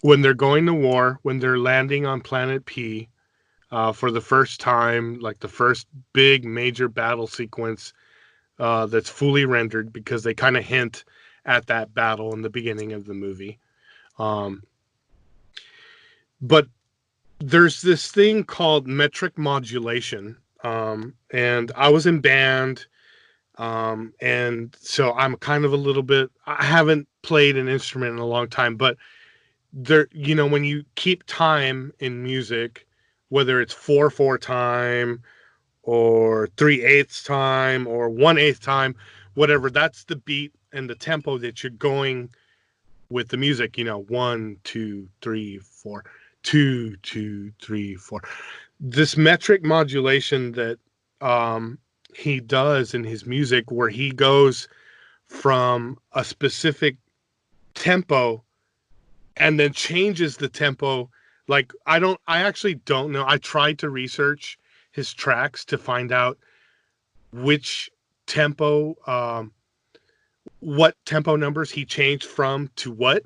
[SPEAKER 2] when they're going to war, when they're landing on Planet P for the first time, like the first big major battle sequence that's fully rendered, because they kind of hint at that battle in the beginning of the movie. Um, but there's this thing called metric modulation. And I was in band. And so I'm kind of a little bit, I haven't played an instrument in a long time, but when you keep time in music, whether it's 4/4 time or 3/8 time or 1/8 time, whatever, that's the beat and the tempo that you're going with the music, 1, 2, 3, 4, 2, 2, 3, 4. This metric modulation that he does in his music, where he goes from a specific tempo and then changes the tempo. Like, I actually don't know. I tried to research his tracks to find out which tempo, what tempo numbers he changed from to what.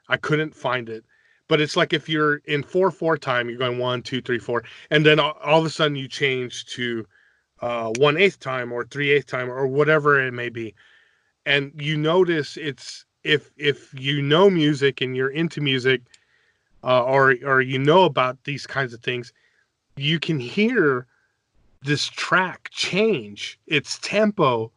[SPEAKER 2] I couldn't find it. But it's like if you're in 4/4 time, you're going 1, 2, 3, 4, and then all of a sudden you change to 1/8 time or 3/8 time or whatever it may be. And you notice it's, if you know music and you're into music, or about these kinds of things, you can hear this track change its tempo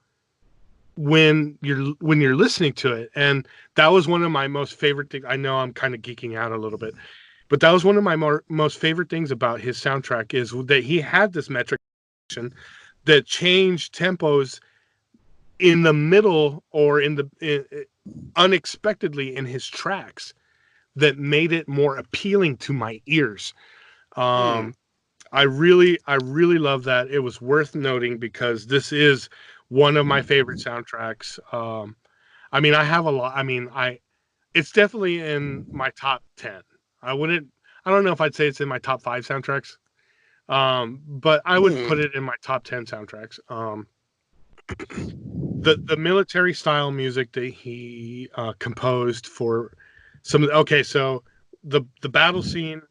[SPEAKER 2] when you're listening to it. And that was one of my most favorite things. I know I'm kind of geeking out a little bit, but that was one of my most favorite things about his soundtrack, is that he had this metric that changed tempos in the middle, or unexpectedly in his tracks, that made it more appealing to my ears.
[SPEAKER 3] Hmm.
[SPEAKER 2] I really love that. It was worth noting because this is one of my favorite soundtracks. I mean, I have a lot. I mean, it's definitely in my top 10. I wouldn't. I don't know if I'd say it's in my top 5 soundtracks. But I would
[SPEAKER 3] Hmm.
[SPEAKER 2] put it in my top 10 soundtracks. the military style music that he composed for some. Okay, so the battle scene,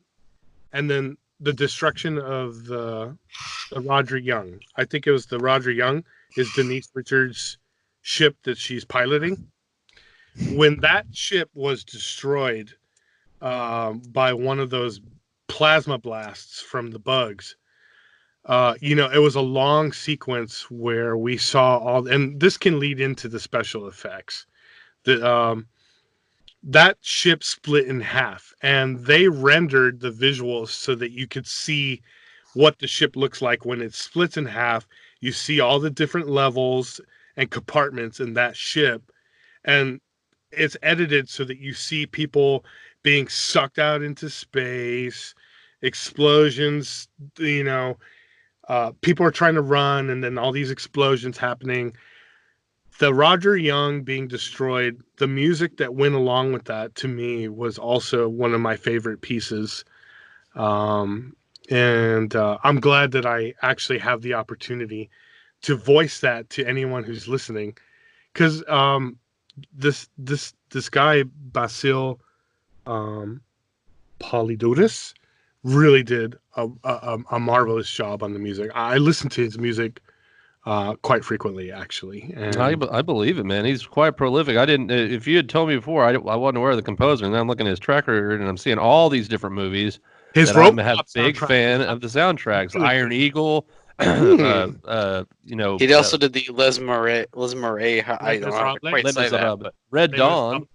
[SPEAKER 2] and then the destruction of the Roger Young. I think it was the Roger Young is Denise Richards' ship that she's piloting. When that ship was destroyed by one of those plasma blasts from the bugs, it was a long sequence where we saw all, and this can lead into the special effects. That ship split in half, and they rendered the visuals so that you could see what the ship looks like when it splits in half. You see all the different levels and compartments in that ship, and it's edited so that you see people being sucked out into space, explosions, people are trying to run, and then all these explosions happening. The Roger Young being destroyed, the music that went along with that, to me, was also one of my favorite pieces. And I'm glad that I actually have the opportunity to voice that to anyone who's listening, because this guy Basil Polydouris really did a marvelous job on the music. I listen to his music quite frequently, actually. And
[SPEAKER 1] I believe it, man. He's quite prolific. I didn't. If you had told me before, I wasn't aware of the composer, and then I'm looking at his track record, and I'm seeing all these different movies
[SPEAKER 2] his
[SPEAKER 1] that I'm a big
[SPEAKER 2] soundtrack
[SPEAKER 1] fan of the soundtracks.
[SPEAKER 2] really
[SPEAKER 1] Iron Eagle,
[SPEAKER 3] He also did the Les Miserables. I don't know how to quite
[SPEAKER 1] Les
[SPEAKER 3] say that.
[SPEAKER 1] Miserables. Red Dawn.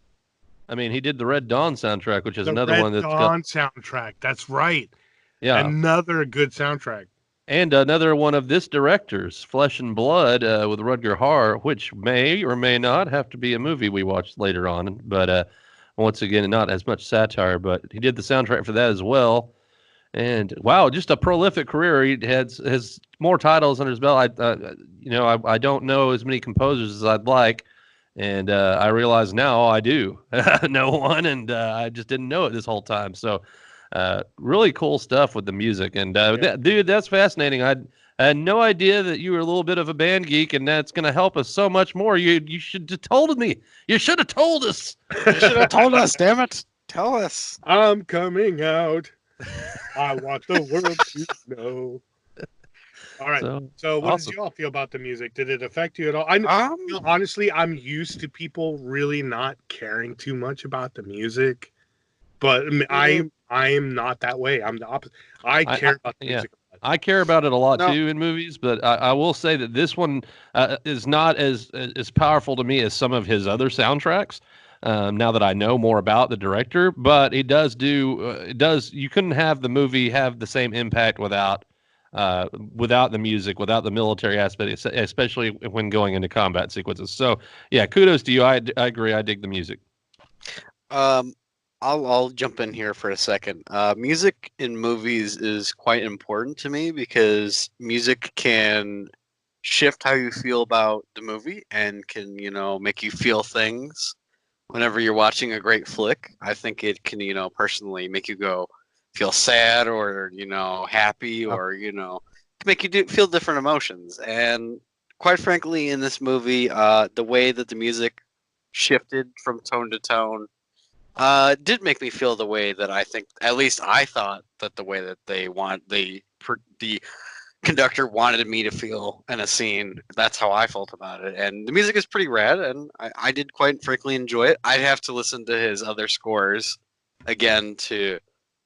[SPEAKER 1] I mean, he did the Red Dawn soundtrack, which is another one that's
[SPEAKER 2] Dawn soundtrack. That's right.
[SPEAKER 1] Yeah,
[SPEAKER 2] another good soundtrack.
[SPEAKER 1] And another one of this director's, Flesh and Blood, with Rutger Hauer, which may or may not have to be a movie we watch later on. But once again, not as much satire, but he did the soundtrack for that as well. And wow, just a prolific career. He has more titles under his belt. I don't know as many composers as I'd like, and I realize now I do know one, and I just didn't know it this whole time. So. Really cool stuff with the music, and dude, that's fascinating. I had no idea that you were a little bit of a band geek, and that's going to help us so much more. You should have told me. You should have told us.
[SPEAKER 3] You should have told us. Damn it! Tell us.
[SPEAKER 2] I'm coming out. I want the world to know. All right. So what did you all feel about the music? Did it affect you at all? Honestly, I'm used to people really not caring too much about the music, but I am not that way. I'm the opposite. I care about the music.
[SPEAKER 1] I care about it a lot too in movies, but I will say that this one is not as powerful to me as some of his other soundtracks. Now that I know more about the director, but it does you couldn't have the movie have the same impact without the music, without the military aspect, especially when going into combat sequences. So yeah, kudos to you. I agree. I dig the music.
[SPEAKER 3] I'll jump in here for a second. Music in movies is quite important to me because music can shift how you feel about the movie and can, make you feel things whenever you're watching a great flick. I think it can, personally make you feel sad or, happy or, make you feel different emotions. And quite frankly, in this movie, the way that the music shifted from tone to tone did make me feel the way that I think, at least I thought that the way that the conductor wanted me to feel in a scene. That's how I felt about it. And the music is pretty rad, and I did quite frankly enjoy it. I'd have to listen to his other scores again to,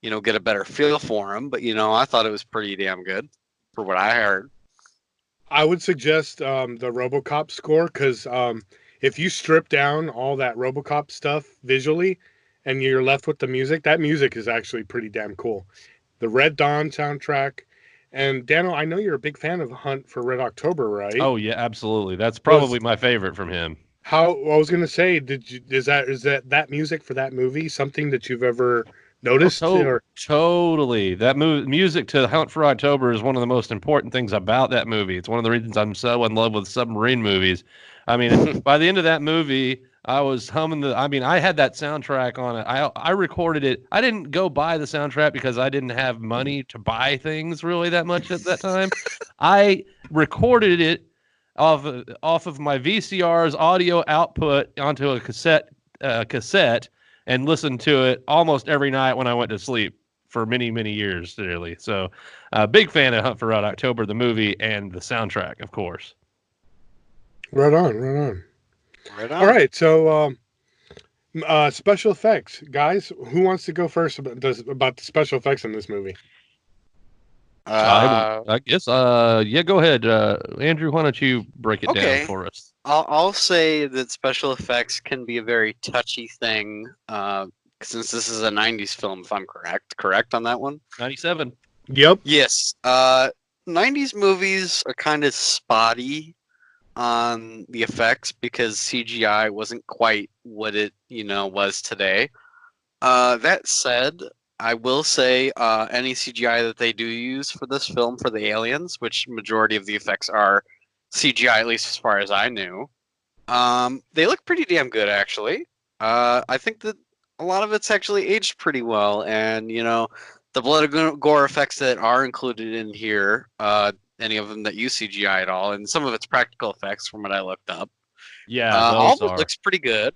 [SPEAKER 3] get a better feel for him. But, I thought it was pretty damn good for what I heard.
[SPEAKER 2] I would suggest the RoboCop score because if you strip down all that RoboCop stuff visually, and you're left with the music, that music is actually pretty damn cool. The Red Dawn soundtrack. And Daniel, I know you're a big fan of Hunt for Red October, right?
[SPEAKER 1] Oh yeah, absolutely. That's probably my favorite from him.
[SPEAKER 2] I was going to say, is that music for that movie something that you've ever noticed?
[SPEAKER 1] Totally. That music to Hunt for October is one of the most important things about that movie. It's one of the reasons I'm so in love with submarine movies. I mean, by the end of that movie, I was humming I had that soundtrack on it. I recorded it. I didn't go buy the soundtrack because I didn't have money to buy things really that much at that time. I recorded it off of my VCR's audio output onto a cassette and listened to it almost every night when I went to sleep for many, many years, really. So, big fan of Hunt for Red October, the movie, and the soundtrack, of course.
[SPEAKER 2] Right on, right on.
[SPEAKER 3] Right on.
[SPEAKER 2] All right, so special effects, guys. Who wants to go first about the special effects in this movie?
[SPEAKER 1] I guess. Yeah, go ahead, Andrew. Why don't you break it down for us?
[SPEAKER 3] I'll say that special effects can be a very touchy thing, since this is a '90s film. If I'm correct on that one.
[SPEAKER 1] 97.
[SPEAKER 2] Yep.
[SPEAKER 3] Yes. '90s movies are kind of spotty on the effects because CGI wasn't quite what it was today. That said, I will say any CGI that they do use for this film for the aliens, which majority of the effects are CGI, at least as far as I knew, they look pretty damn good actually. I think that a lot of it's actually aged pretty well, and the blood and gore effects that are included in here, any of them that use CGI at all, and some of it's practical effects from what I looked up.
[SPEAKER 1] Yeah,
[SPEAKER 3] All
[SPEAKER 1] those
[SPEAKER 3] of it
[SPEAKER 1] are.
[SPEAKER 3] looks pretty good.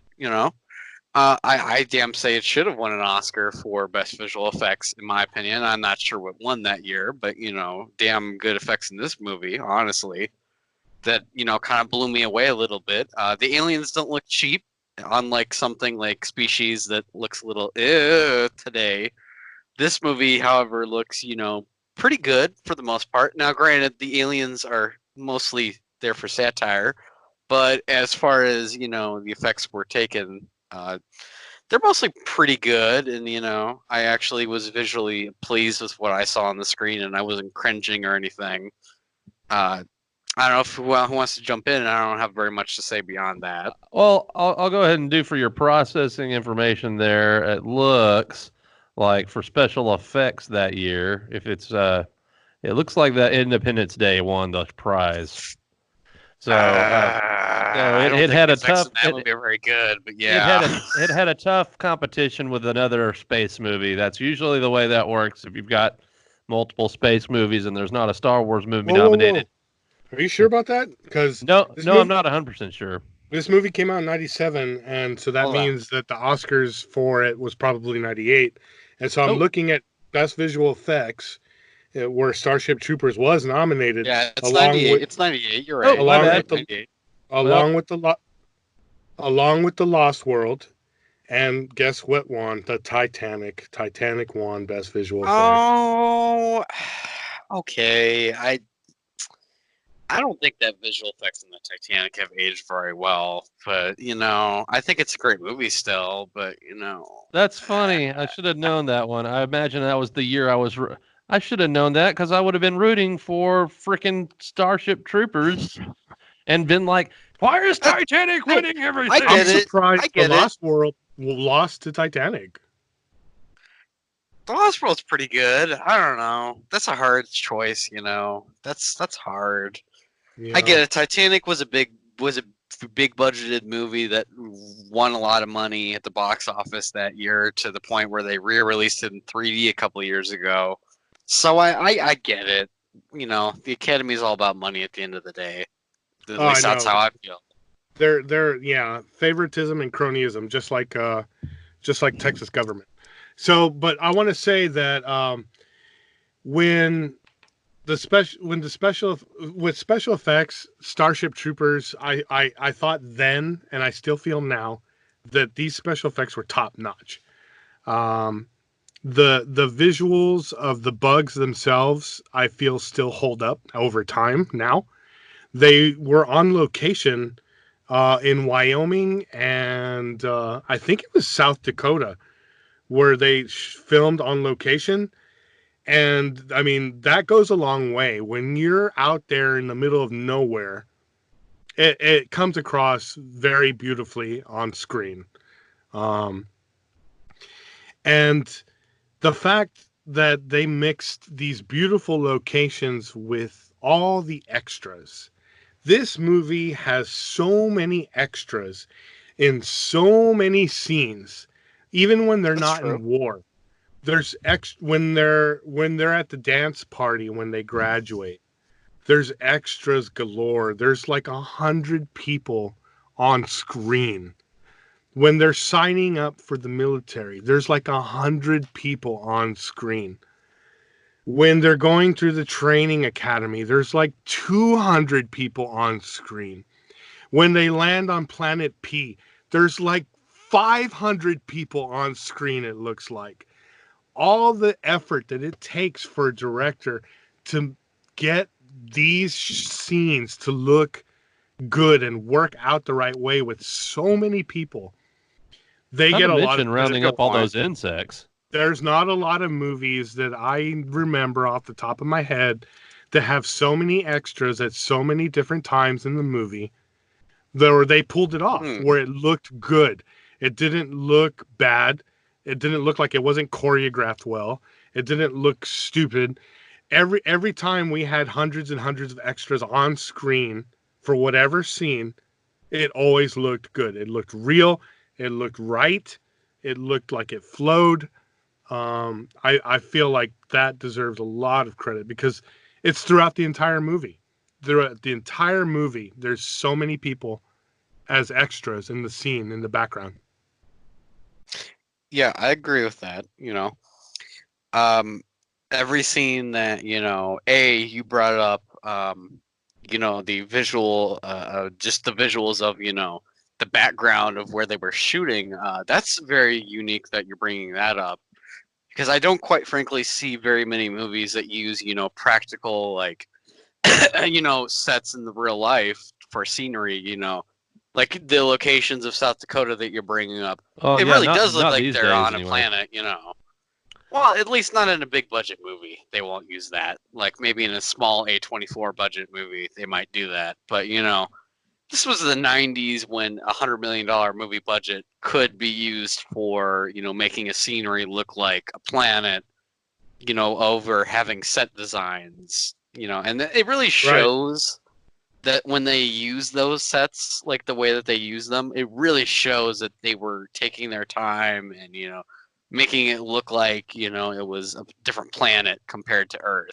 [SPEAKER 3] I damn say it should have won an Oscar for best visual effects, in my opinion. I'm not sure what won that year, but damn good effects in this movie, honestly. That kind of blew me away a little bit. The aliens don't look cheap, unlike something like Species that looks a little today. This movie, however, looks pretty good for the most part. Now, granted, the aliens are mostly there for satire, but as far as the effects were taken, they're mostly pretty good. And I actually was visually pleased with what I saw on the screen, and I wasn't cringing or anything. I don't know if who wants to jump in, and I don't have very much to say beyond that.
[SPEAKER 1] Well, I'll go ahead and do for your processing information there. It looks like for special effects that year, if it's it looks like that Independence Day won the prize. So,
[SPEAKER 3] I don't
[SPEAKER 1] it
[SPEAKER 3] think
[SPEAKER 1] had
[SPEAKER 3] the
[SPEAKER 1] a
[SPEAKER 3] effects
[SPEAKER 1] tough.
[SPEAKER 3] in that movie are very good, but
[SPEAKER 1] It
[SPEAKER 3] yeah.
[SPEAKER 1] had a tough competition with another space movie. That's usually the way that works. If you've got multiple space movies and there's not a Star Wars movie nominated.
[SPEAKER 2] Whoa. Are you sure about that? Because
[SPEAKER 1] No, I'm not 100% sure.
[SPEAKER 2] This movie came out in '97, and so that means that the Oscars for it was probably '98. And so I'm looking at best visual effects, where Starship Troopers was nominated.
[SPEAKER 3] Yeah, it's
[SPEAKER 2] along
[SPEAKER 3] 98.
[SPEAKER 2] with
[SPEAKER 3] It's 98. You're right.
[SPEAKER 2] along
[SPEAKER 1] bad.
[SPEAKER 2] with the
[SPEAKER 3] 98.
[SPEAKER 2] along with the Lost World. And guess what won? The Titanic. Titanic won best visual effects.
[SPEAKER 3] Oh, okay. I don't think that visual effects in the Titanic have aged very well, but I think it's a great movie still. But
[SPEAKER 1] That's funny. I should have known that one. I imagine that was the year I should have known that because I would have been rooting for freaking Starship Troopers and been like, why is Titanic winning everything?
[SPEAKER 3] get
[SPEAKER 2] I'm
[SPEAKER 3] it.
[SPEAKER 2] surprised
[SPEAKER 3] I get
[SPEAKER 2] the
[SPEAKER 3] it.
[SPEAKER 2] Lost World lost to Titanic.
[SPEAKER 3] The Lost World's pretty good. I don't know. That's a hard choice. That's hard.
[SPEAKER 2] Yeah.
[SPEAKER 3] I get it. Titanic was a big budgeted movie that won a lot of money at the box office that year, to the point where they re-released it in 3D a couple of years ago. So I get it. The Academy is all about money at the end of the day. At least that's how I feel.
[SPEAKER 2] They're favoritism and cronyism, just like Texas government. So, but I want to say that with special effects, Starship Troopers, I thought then, and I still feel now, that these special effects were top notch. The visuals of the bugs themselves, I feel, still hold up over time now. They were on location in Wyoming and I think it was South Dakota, where they filmed on location. And I mean, that goes a long way. When you're out there in the middle of nowhere, it comes across very beautifully on screen. And the fact that they mixed these beautiful locations with all the extras. This movie has so many extras in so many scenes, even when they're not in war. There's when they're at the dance party when they graduate. There's extras galore. There's like 100 people on screen. When they're signing up for the military, there's like 100 people on screen. When they're going through the training academy, there's like 200 people on screen. When they land on planet P, there's like 500 people on screen, it looks like. All the effort that it takes for a director to get these scenes to look good and work out the right way with so many people. They
[SPEAKER 1] Not
[SPEAKER 2] get
[SPEAKER 1] to
[SPEAKER 2] a lot
[SPEAKER 1] mention
[SPEAKER 2] of
[SPEAKER 1] rounding up all those insects.
[SPEAKER 2] There's not a lot of movies that I remember off the top of my head that have so many extras at so many different times in the movie. Where they pulled it off, where it looked good. It didn't look bad. It didn't look like it wasn't choreographed well. It didn't look stupid. Every time we had hundreds and hundreds of extras on screen for whatever scene, it always looked good. It looked real. It looked right. It looked like it flowed. I feel like that deserves a lot of credit because it's throughout the entire movie. Throughout the entire movie, there's so many people as extras in the scene in the background.
[SPEAKER 3] Yeah, I agree with that. Every scene that you brought up, the visual, just the visuals of the background of where they were shooting. That's very unique that you're bringing that up because I don't quite frankly see very many movies that use practical like sets in the real life for scenery. Like the locations of South Dakota that you're bringing up.
[SPEAKER 1] Oh,
[SPEAKER 3] It
[SPEAKER 1] yeah,
[SPEAKER 3] really does look
[SPEAKER 1] not
[SPEAKER 3] like
[SPEAKER 1] these
[SPEAKER 3] they're
[SPEAKER 1] days,
[SPEAKER 3] on a
[SPEAKER 1] anyway.
[SPEAKER 3] planet, Well, at least not in a big budget movie. They won't use that. Like maybe in a small A24 budget movie, they might do that. But this was the '90s when $100 million movie budget could be used for making a scenery look like a planet. Over having set designs. And it really shows that when they use those sets, like the way that they use them, it really shows that they were taking their time and making it look like it was a different planet compared to Earth.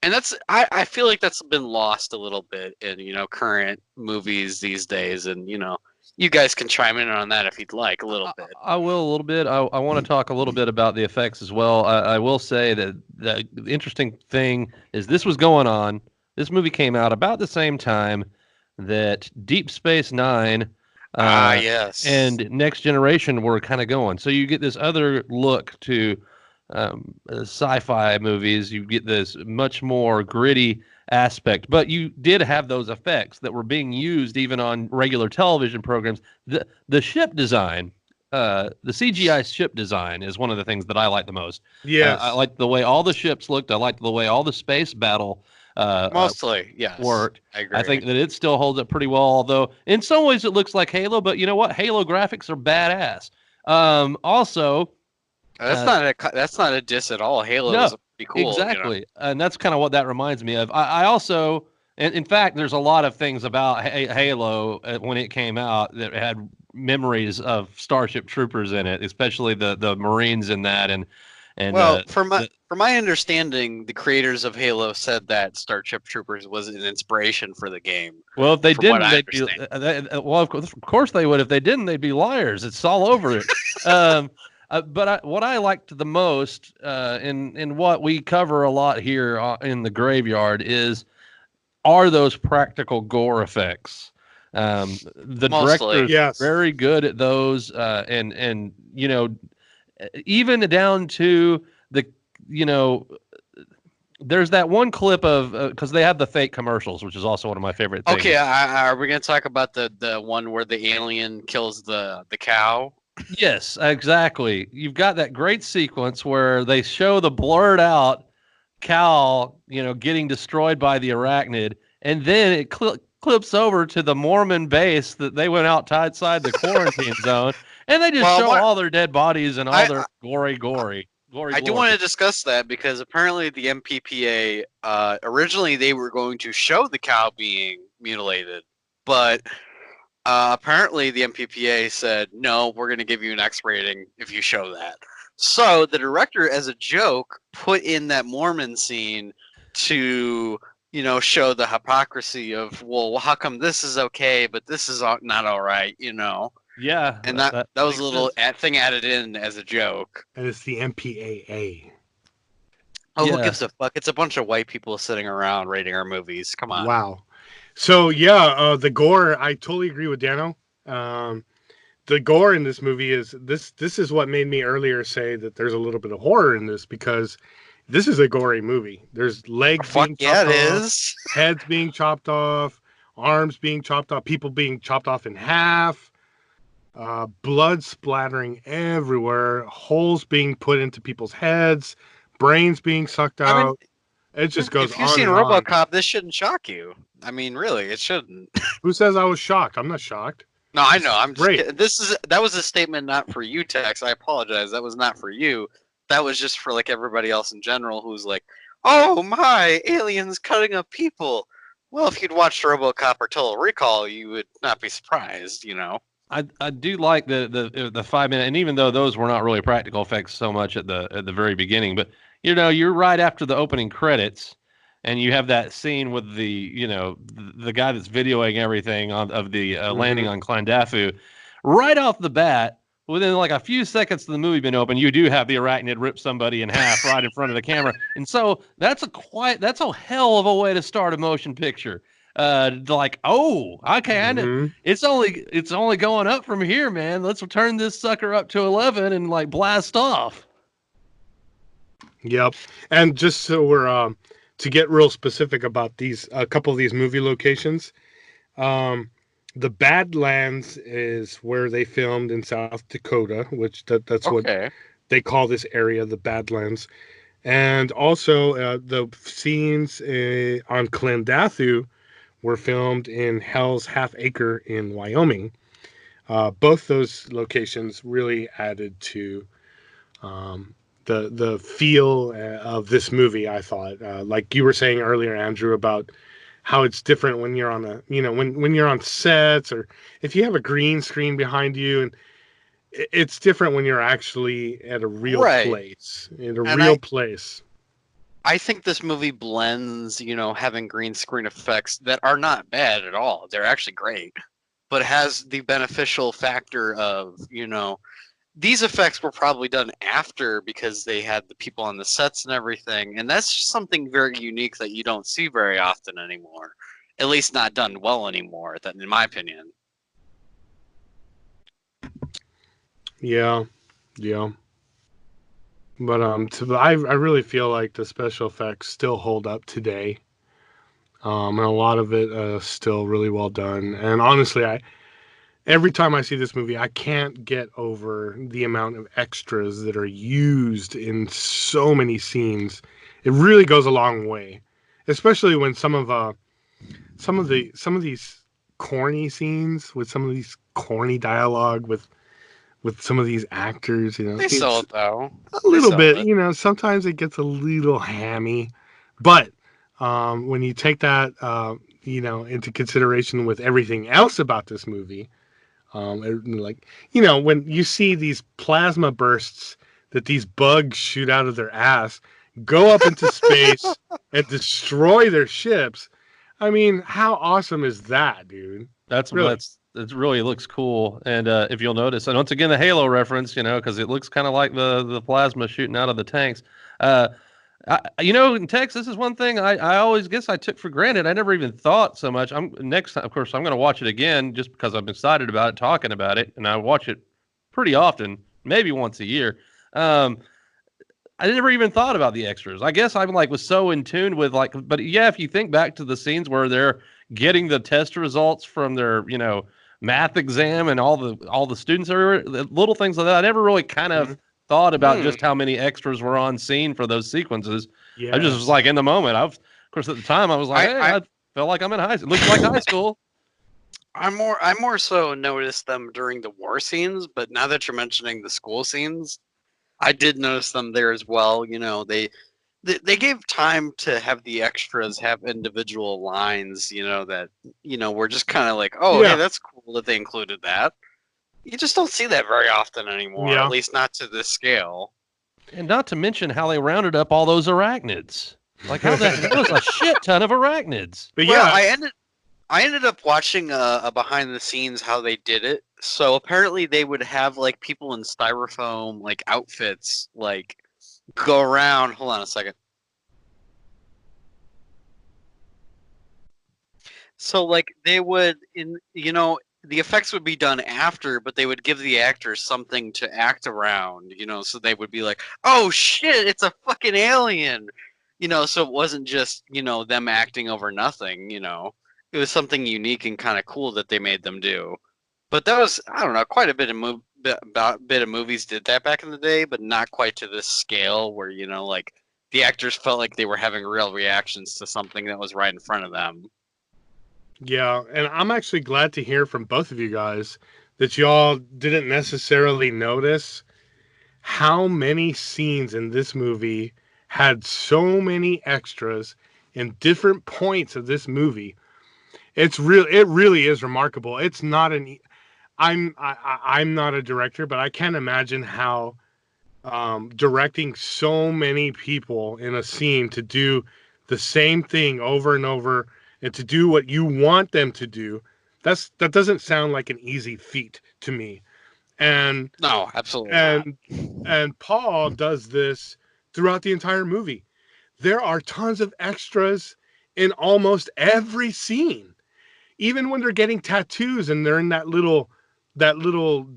[SPEAKER 3] And I feel like that's been lost a little bit in current movies these days, and you guys can chime in on that if you'd like a little bit.
[SPEAKER 1] I will a little bit. I want to talk a little bit about the effects as well. I will say that the interesting thing is this was going on. This movie came out about the same time that Deep Space Nine
[SPEAKER 3] Yes.
[SPEAKER 1] and Next Generation were kind of going. So you get this other look to sci-fi movies. You get this much more gritty aspect, but you did have those effects that were being used even on regular television programs. The ship design, the CGI ship design is one of the things that I like the most.
[SPEAKER 2] Yes.
[SPEAKER 1] I like the way all the ships looked. I liked the way all the space battle
[SPEAKER 3] mostly, yes,
[SPEAKER 1] worked.
[SPEAKER 3] I agree.
[SPEAKER 1] I think that it still holds up pretty well, although in some ways it looks like Halo, but you know what? Halo graphics are badass. Also,
[SPEAKER 3] that's not a diss at all. Halo is pretty cool.
[SPEAKER 1] Exactly. And that's kind of what that reminds me of. I also, and in fact, there's a lot of things about Halo when it came out that had memories of Starship Troopers in it, especially the Marines in that. And
[SPEAKER 3] well, from my understanding, the creators of Halo said that Starship Troopers was an inspiration for the game.
[SPEAKER 1] Well, if they didn't, they'd be, well, of course they would. If they didn't, they'd be liars. It's all over it. But what I liked the most, in what we cover a lot here in the graveyard, are those practical gore effects. The director's very good at those, and even down to the there's that one clip of because they have the fake commercials, which is also one of my favorite things.
[SPEAKER 3] Okay, are we gonna talk about the one where the alien kills the cow?
[SPEAKER 1] Yes, exactly. You've got that great sequence where they show the blurred out cow, getting destroyed by the arachnid, and then it clips over to the Mormon base that they went outside the quarantine zone, and they just show all their dead bodies and all their gory.
[SPEAKER 3] I do want to discuss that because apparently the MPPA originally they were going to show the cow being mutilated, but apparently the MPPA said no, we're going to give you an X rating if you show that. So the director, as a joke, put in that Mormon scene to show the hypocrisy of, well, how come this is okay, but this is not all right,
[SPEAKER 1] Yeah,
[SPEAKER 3] And that was
[SPEAKER 1] makes
[SPEAKER 3] a little
[SPEAKER 1] sense.
[SPEAKER 3] thing added in as a joke.
[SPEAKER 2] And it's the MPAA.
[SPEAKER 3] Oh, who
[SPEAKER 1] Yeah.
[SPEAKER 3] gives a fuck? It's a bunch of white people sitting around rating our movies. Come on.
[SPEAKER 2] Wow. So yeah, the gore. I totally agree with Dano. The gore in this movie is this. This is what made me earlier say that there's a little bit of horror in this, because this is a gory movie. There's legs
[SPEAKER 3] Fuck
[SPEAKER 2] being
[SPEAKER 3] yeah,
[SPEAKER 2] chopped
[SPEAKER 3] it
[SPEAKER 2] off,
[SPEAKER 3] is.
[SPEAKER 2] heads being chopped off, arms being chopped off, people being chopped off in half, blood splattering everywhere, holes being put into people's heads, brains being sucked
[SPEAKER 3] I mean,
[SPEAKER 2] out. It just goes
[SPEAKER 3] if you've
[SPEAKER 2] on
[SPEAKER 3] seen
[SPEAKER 2] and on.
[SPEAKER 3] RoboCop, this shouldn't shock you. I mean, really, it shouldn't.
[SPEAKER 2] Who says I was shocked? I'm not shocked.
[SPEAKER 3] No, I
[SPEAKER 2] This
[SPEAKER 3] know.
[SPEAKER 2] is
[SPEAKER 3] I'm just
[SPEAKER 2] great.
[SPEAKER 3] kidding. That was a statement not for you, Tex. I apologize. That was not for you. That was just for like everybody else in general who's like, "Oh my, aliens cutting up people." Well, if you'd watched RoboCop or Total Recall, you would not be surprised.
[SPEAKER 1] I do like the 5 minute, and even though those were not really practical effects so much at the very beginning, but you're right after the opening credits, and you have that scene with the guy that's videoing everything of the landing on Clondafu. Right off the bat, within like a few seconds of the movie being open, you do have the arachnid rip somebody in half right in front of the camera, and so that's a hell of a way to start a motion picture. Like, oh, okay, I know it's only going up from here, man. Let's turn this sucker up to 11 and like blast off.
[SPEAKER 2] Yep. And just so we're to get real specific about a couple of these movie locations, the Badlands is where they filmed in South Dakota, which that's what
[SPEAKER 3] Okay.
[SPEAKER 2] they call this area, the Badlands. And also the scenes on Clendathu were filmed in Hell's Half Acre in Wyoming. Both those locations really added to the feel of this movie. I thought, like you were saying earlier, Andrew, about how it's different when you're on when you're on sets, or if you have a green screen behind you, and it's different when you're actually at a real
[SPEAKER 3] Right.
[SPEAKER 2] place, in a
[SPEAKER 3] And
[SPEAKER 2] real place.
[SPEAKER 3] I think this movie blends, having green screen effects that are not bad at all. They're actually great, but has the beneficial factor of, these effects were probably done after because they had the people on the sets and everything. And that's just something very unique that you don't see very often anymore. At least not done well anymore, in my opinion.
[SPEAKER 2] Yeah, yeah. But I really feel like the special effects still hold up today. And a lot of it still really well done. And honestly, every time I see this movie, I can't get over the amount of extras that are used in so many scenes. It really goes a long way, especially when some of these corny scenes with some of these corny dialogue with some of these actors,
[SPEAKER 3] They sell it, though.
[SPEAKER 2] a little bit, sometimes it gets a little hammy, but when you take that, into consideration with everything else about this movie, when you see these plasma bursts that these bugs shoot out of their ass, go up into space and destroy their ships. I mean, how awesome is that, dude?
[SPEAKER 1] It really looks cool. And if you'll notice, and once again, the Halo reference, because it looks kind of like the plasma shooting out of the tanks. In Texas, this is one thing I always guess I took for granted. I never even thought so much. Next time, of course, I'm going to watch it again just because I'm excited about it, talking about it, and I watch it pretty often, maybe once a year. I never even thought about the extras. I guess I'm was so in tune with but yeah, if you think back to the scenes where they're getting the test results from their, math exam and all the students are little things like that. I never really kind of thought about just how many extras were on scene for those sequences.
[SPEAKER 2] Yeah.
[SPEAKER 1] I just was like in the moment. Of course, at the time I was like, I felt like I'm in high school. It looks like high school.
[SPEAKER 3] I more so noticed them during the war scenes, but now that you're mentioning the school scenes, I did notice them there as well. They gave time to have the extras have individual lines, that we're just kind of like, oh,
[SPEAKER 2] Yeah.
[SPEAKER 3] hey, that's cool that they included that. You just don't see that very often anymore,
[SPEAKER 2] Yeah.
[SPEAKER 3] at least not to this scale.
[SPEAKER 1] And not to mention how they rounded up all those arachnids. Like how that was a shit ton of arachnids.
[SPEAKER 2] But
[SPEAKER 3] Well,
[SPEAKER 2] yeah,
[SPEAKER 3] I ended up watching a behind the scenes how they did it. So apparently they would have like people in styrofoam like outfits like go around. Hold on a second. So like they would the effects would be done after, but they would give the actors something to act around, so they would be like, "Oh shit, it's a fucking alien." So it wasn't just, them acting over nothing. It was something unique and kind of cool that they made them do. But that was, I don't know, quite a bit of movies did that back in the day, but not quite to this scale where, like the actors felt like they were having real reactions to something that was right in front of them.
[SPEAKER 2] yeah, and I'm actually glad to hear from both of you guys that y'all didn't necessarily notice how many scenes in this movie had so many extras in different points of this movie. It really is remarkable. It's not I'm not a director, but I can't imagine how directing so many people in a scene to do the same thing over and over and to do what you want them to do. That doesn't sound like an easy feat to me. And
[SPEAKER 3] No, absolutely not.
[SPEAKER 2] and and Paul does this throughout the entire movie. There are tons of extras in almost every scene. Even when they're getting tattoos and they're in that little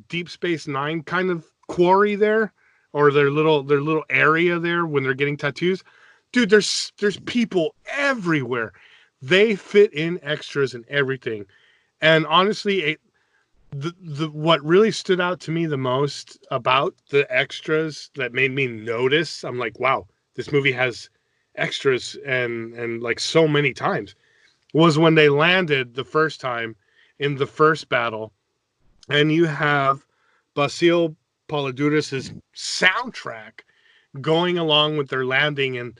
[SPEAKER 2] Deep Space Nine kind of quarry there, or their little area there when they're getting tattoos. Dude, there's people everywhere. They fit in extras and everything. And honestly, the what really stood out to me the most about the extras that made me notice, I'm like, wow, this movie has extras and like so many times, was when they landed the first time in the first battle, and you have Basil Polidorus's soundtrack going along with their landing,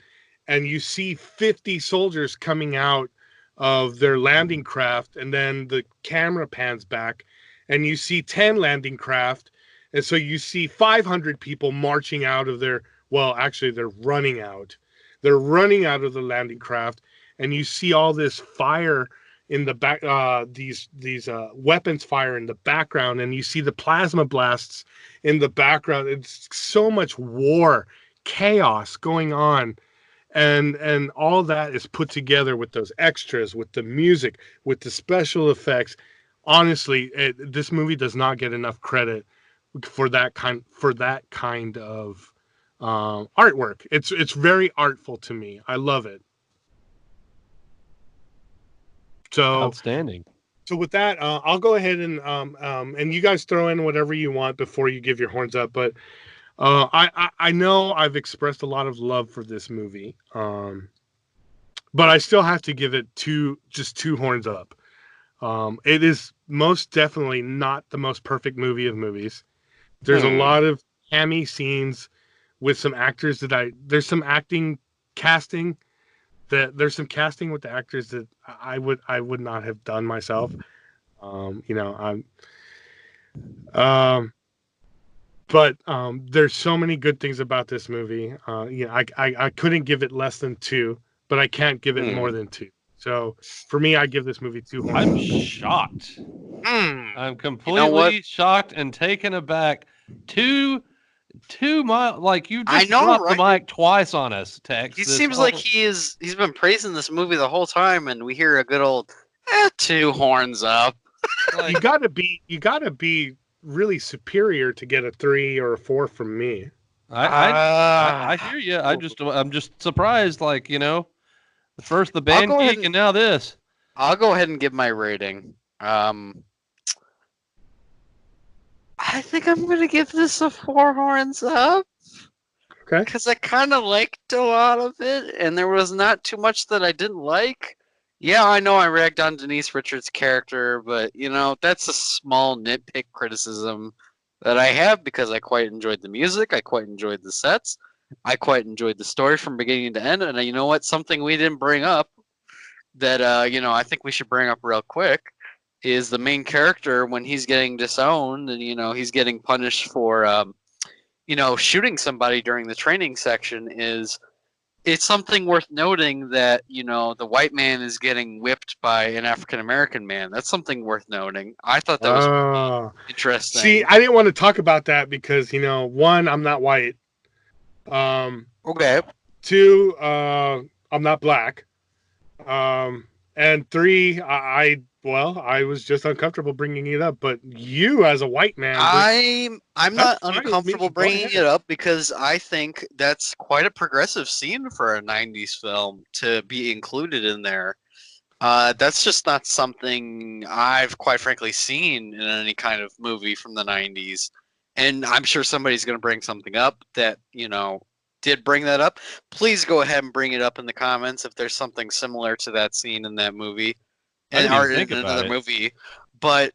[SPEAKER 2] and you see 50 soldiers coming out of their landing craft, and then the camera pans back and you see 10 landing craft, and so you see 500 people marching out of their, well, actually they're running out of the landing craft, and you see all this fire in the back, these weapons fire in the background, and you see the plasma blasts in the background. It's so much war, chaos going on, and all that is put together with those extras, with the music, with the special effects. Honestly, this movie does not get enough credit for that kind of artwork. It's very artful to me. I love it. So
[SPEAKER 1] Outstanding.
[SPEAKER 2] so with that, I'll go ahead and you guys throw in whatever you want before you give your horns up. But I know I've expressed a lot of love for this movie, but I still have to give it just two horns up. It is most definitely not the most perfect movie of movies. There's a lot of hammy scenes with some actors there's some casting there's some casting with the actors that I would not have done myself. I'm but there's so many good things about this movie. I couldn't give it less than two, but I can't give it more than two. So for me, I give this movie two horns
[SPEAKER 1] I'm
[SPEAKER 2] up.
[SPEAKER 1] shocked.
[SPEAKER 3] Mm.
[SPEAKER 1] I'm
[SPEAKER 3] You know what?
[SPEAKER 1] completely shocked and taken aback. Two miles, like you
[SPEAKER 3] I
[SPEAKER 1] just
[SPEAKER 3] know,
[SPEAKER 1] dropped the
[SPEAKER 3] right?
[SPEAKER 1] mic twice on us, Tex.
[SPEAKER 3] He
[SPEAKER 1] This
[SPEAKER 3] seems like he's been praising this movie the whole time, and we hear a good old two horns up.
[SPEAKER 2] You gotta be really superior to get a 3 or a 4 from me.
[SPEAKER 1] I hear you. I'm just surprised. Like first the
[SPEAKER 3] I'll
[SPEAKER 1] band
[SPEAKER 3] go ahead
[SPEAKER 1] geek and now this.
[SPEAKER 3] I'll go ahead and give my rating. I think I'm gonna give this a 4 horns up.
[SPEAKER 2] Okay.
[SPEAKER 3] Because I kind of liked a lot of it, and there was not too much that I didn't like. Yeah, I know I ragged on Denise Richards' character, but that's a small nitpick criticism that I have because I quite enjoyed the music, I quite enjoyed the sets, I quite enjoyed the story from beginning to end, and you know what? Something we didn't bring up that I think we should bring up real quick is the main character when he's getting disowned and he's getting punished for shooting somebody during the training section is it's something worth noting that, the white man is getting whipped by an African American man. That's something worth noting. I thought that was interesting.
[SPEAKER 2] See, I didn't want to talk about that because, one, I'm not white.
[SPEAKER 3] Okay.
[SPEAKER 2] Two, I'm not black. And three, I was just uncomfortable bringing it up. But you, as a white man,
[SPEAKER 3] I'm not
[SPEAKER 2] that's fine with me.
[SPEAKER 3] uncomfortable
[SPEAKER 2] Go
[SPEAKER 3] bringing
[SPEAKER 2] ahead.
[SPEAKER 3] it up because I think that's quite a progressive scene for a '90s film to be included in there. That's just not something I've quite frankly seen in any kind of movie from the '90s. And I'm sure somebody's going to bring something up that, did bring that up. Please go ahead and bring it up in the comments if there's something similar to that scene in that movie
[SPEAKER 1] I
[SPEAKER 3] and
[SPEAKER 1] didn't even
[SPEAKER 3] or in
[SPEAKER 1] think about
[SPEAKER 3] another
[SPEAKER 1] it.
[SPEAKER 3] movie. But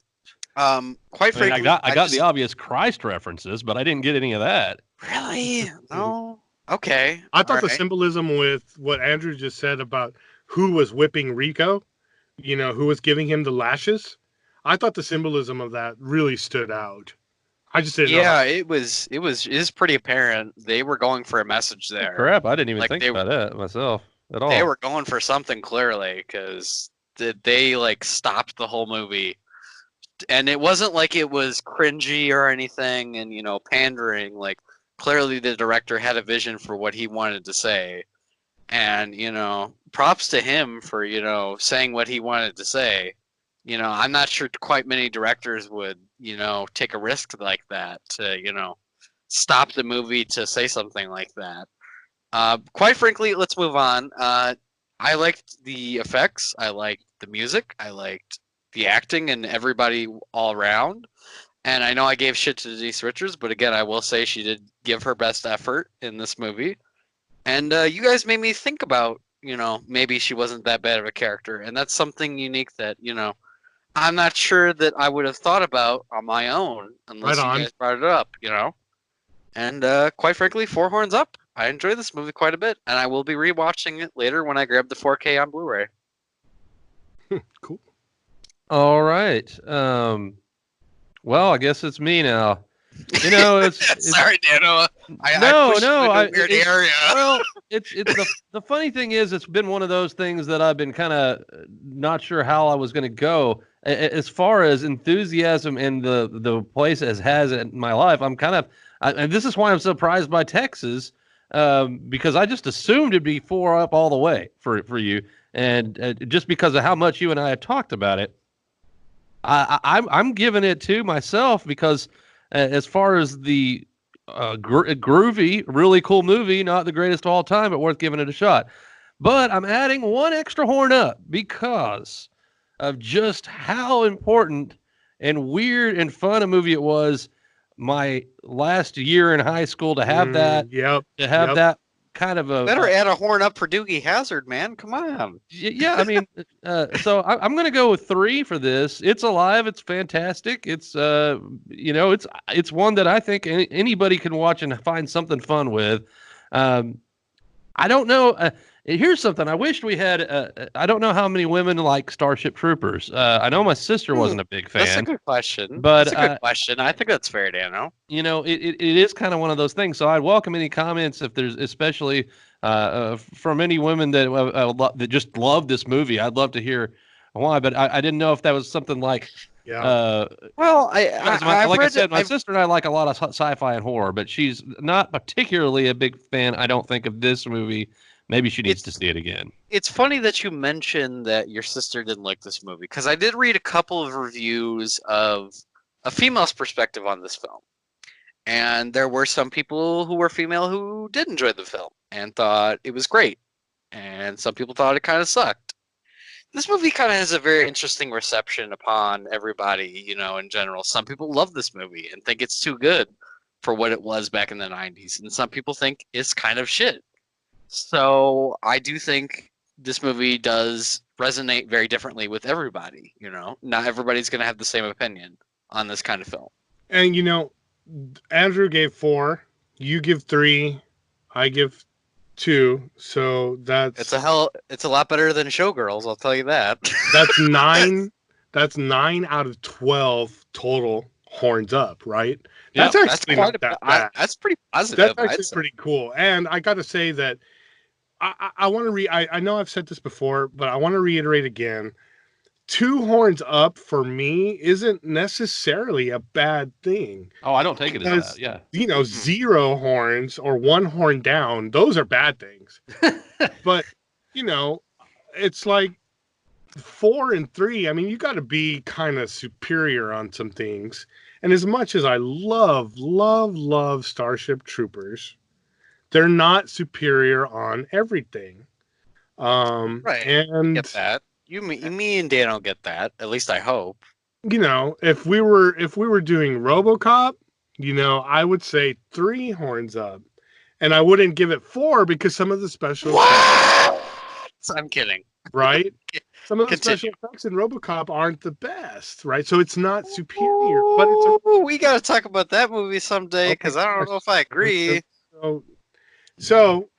[SPEAKER 3] quite
[SPEAKER 1] I mean,
[SPEAKER 3] frankly,
[SPEAKER 1] I got the obvious Christ references, but I didn't get any of that.
[SPEAKER 3] really? No? Okay.
[SPEAKER 2] I thought
[SPEAKER 3] All
[SPEAKER 2] the
[SPEAKER 3] right.
[SPEAKER 2] symbolism with what Andrew just said about who was whipping Rico, who was giving him the lashes. I thought the symbolism of that really stood out. I just didn't know how.
[SPEAKER 3] Yeah, it is pretty apparent they were going for a message there.
[SPEAKER 1] Crap, I didn't even
[SPEAKER 3] Like
[SPEAKER 1] think about that myself at all.
[SPEAKER 3] they were going for something clearly because they like stopped the whole movie, and it wasn't like it was cringy or anything, and pandering. Like clearly the director had a vision for what he wanted to say, and props to him for saying what he wanted to say. I'm not sure quite many directors would take a risk like that to stop the movie to say something like that. Quite frankly, let's move on. I liked the effects. I liked the music. I liked the acting and everybody all around. And I know I gave shit to Denise Richards, but again, I will say she did give her best effort in this movie. And you guys made me think about, maybe she wasn't that bad of a character. And that's something unique that, I'm not sure that I would have thought about on my own unless
[SPEAKER 2] Right
[SPEAKER 3] you
[SPEAKER 2] on.
[SPEAKER 3] guys brought it up. And quite frankly, Four Horns Up. I enjoy this movie quite a bit, and I will be rewatching it later when I grab the 4K on Blu-ray.
[SPEAKER 2] Cool.
[SPEAKER 1] All right. Well, I guess it's me now. It's
[SPEAKER 3] Sorry, Dano.
[SPEAKER 1] no,
[SPEAKER 3] I pushed
[SPEAKER 1] no.
[SPEAKER 3] you into a weird area.
[SPEAKER 1] Well, it's the funny thing is, it's been one of those things that I've been kind of not sure how I was going to go as far as enthusiasm and the place as has it in my life. I'm kind of, and this is why I'm surprised by Texas, because I just assumed it'd be 4 up all the way for you, and just because of how much you and I have talked about it. I'm giving it to myself because as far as the groovy, really cool movie, not the greatest of all time, but worth giving it a shot. But I'm adding one extra horn up because of just how important and weird and fun a movie it was my last year in high school to have
[SPEAKER 2] Yep.
[SPEAKER 1] that kind of a
[SPEAKER 3] Better add a horn up for Doogie Hazard, man. Come on.
[SPEAKER 1] yeah, I mean, so I'm going to go with 3 for this. It's alive. It's fantastic. It's it's one that I think anybody can watch and find something fun with. I don't know. Here's something. I wished we had. I don't know how many women like Starship Troopers. I know my sister wasn't a big fan.
[SPEAKER 3] That's a good question.
[SPEAKER 1] But
[SPEAKER 3] that's a good question. I think that's fair, Dano.
[SPEAKER 1] It is kind of one of those things. So I'd welcome any comments if there's, especially from any women that just love this movie. I'd love to hear why. But I didn't know if that was something like.
[SPEAKER 2] Yeah.
[SPEAKER 3] Well,
[SPEAKER 1] like I said, my sister and I like a lot of sci-fi and horror, but she's not particularly a big fan, I don't think, of this movie. Maybe she needs to see it again.
[SPEAKER 3] It's funny that you mentioned that your sister didn't like this movie, because I did read a couple of reviews of a female's perspective on this film. And there were some people who were female who did enjoy the film and thought it was great. And some people thought it kind of sucked. This movie kind of has a very interesting reception upon everybody, in general. Some people love this movie and think it's too good for what it was back in the 90s. And some people think it's kind of shit. So I do think this movie does resonate very differently with everybody. Not everybody's going to have the same opinion on this kind of film.
[SPEAKER 2] And Andrew gave 4, you give 3, I give 2. So that's
[SPEAKER 3] it's a lot better than Showgirls, I'll tell you that.
[SPEAKER 2] That's 9. That's 9 out of 12 total horns up, right?
[SPEAKER 3] Yeah,
[SPEAKER 2] that's actually not that bad.
[SPEAKER 3] That's pretty positive.
[SPEAKER 2] That's actually pretty cool. And I got to say that I want to I know I've said this before, but I want to reiterate again. 2 horns up for me isn't necessarily a bad thing.
[SPEAKER 1] Oh, I don't take it as
[SPEAKER 2] Because,
[SPEAKER 1] that. Yeah.
[SPEAKER 2] you know, 0 horns or 1 horn down, those are bad things. But, you know, it's like 4 and 3. I mean, you got to be kind of superior on some things. And as much as I love Starship Troopers, they're not superior on everything.
[SPEAKER 3] Right.
[SPEAKER 2] And
[SPEAKER 3] Get that. Me and Dan don't get that. At least I hope.
[SPEAKER 2] you know, if we were doing RoboCop, you know, I would say 3 horns up, and I wouldn't give it 4 because some of the special effects,
[SPEAKER 3] I'm kidding.
[SPEAKER 2] right? Some of the
[SPEAKER 3] Continue.
[SPEAKER 2] special effects in RoboCop aren't the best, right? So it's not superior, but it's
[SPEAKER 3] Ooh, we got to talk about that movie someday because I don't know if I agree.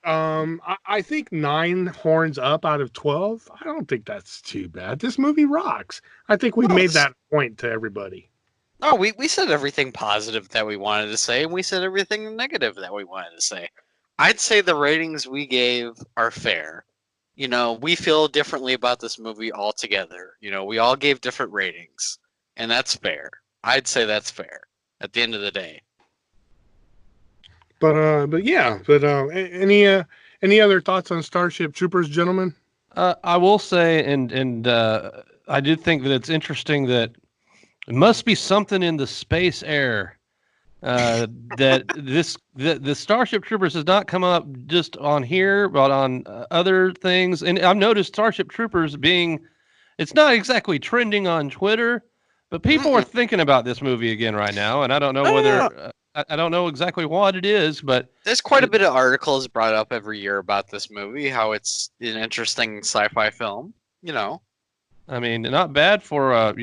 [SPEAKER 2] I think 9 horns up out of 12. I don't think that's too bad. This movie rocks. I think we made that point to everybody.
[SPEAKER 3] Oh, we said everything positive that we wanted to say, and we said everything negative that we wanted to say. I'd say the ratings we gave are fair. You know, we feel differently about this movie altogether. You know, we all gave different ratings, and that's fair. I'd say that's fair at the end of the day.
[SPEAKER 2] But yeah. Any other thoughts on Starship Troopers, gentlemen?
[SPEAKER 1] I will say, and I did think that it's interesting that it must be something in the space air that the Starship Troopers has not come up just on here, but on other things. And I've noticed Starship Troopers it's not exactly trending on Twitter, but people are thinking about this movie again right now, and I don't know whether. I don't know exactly what it is, but
[SPEAKER 3] there's quite a bit of articles brought up every year about this movie, how it's an interesting sci-fi film. You know,
[SPEAKER 1] I mean, not bad for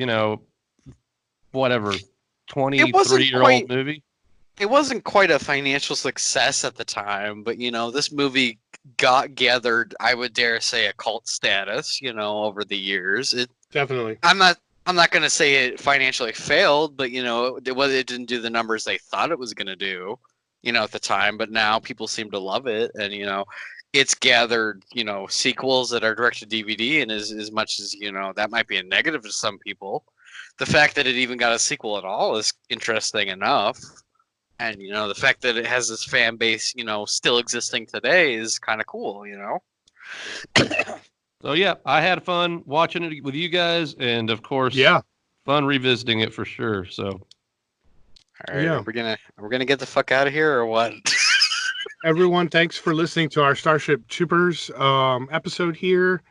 [SPEAKER 1] whatever 23-year-old movie.
[SPEAKER 3] It wasn't quite a financial success at the time, but you know, this movie gathered, I would dare say, a cult status. You know, over the years,
[SPEAKER 2] Definitely.
[SPEAKER 3] I'm not going to say it financially failed, but you know, it didn't do the numbers they thought it was going to do, you know, at the time. But now people seem to love it, and you know, it's gathered, you know, sequels that are direct to DVD, and as much as you know, that might be a negative to some people. The fact that it even got a sequel at all is interesting enough, and you know, the fact that it has this fan base, you know, still existing today is kind of cool, you know.
[SPEAKER 1] So yeah, I had fun watching it with you guys, and of course, fun revisiting it for sure. So,
[SPEAKER 3] all right, are we gonna get the fuck out of here or what?
[SPEAKER 2] Everyone, thanks for listening to our Starship Troopers episode here.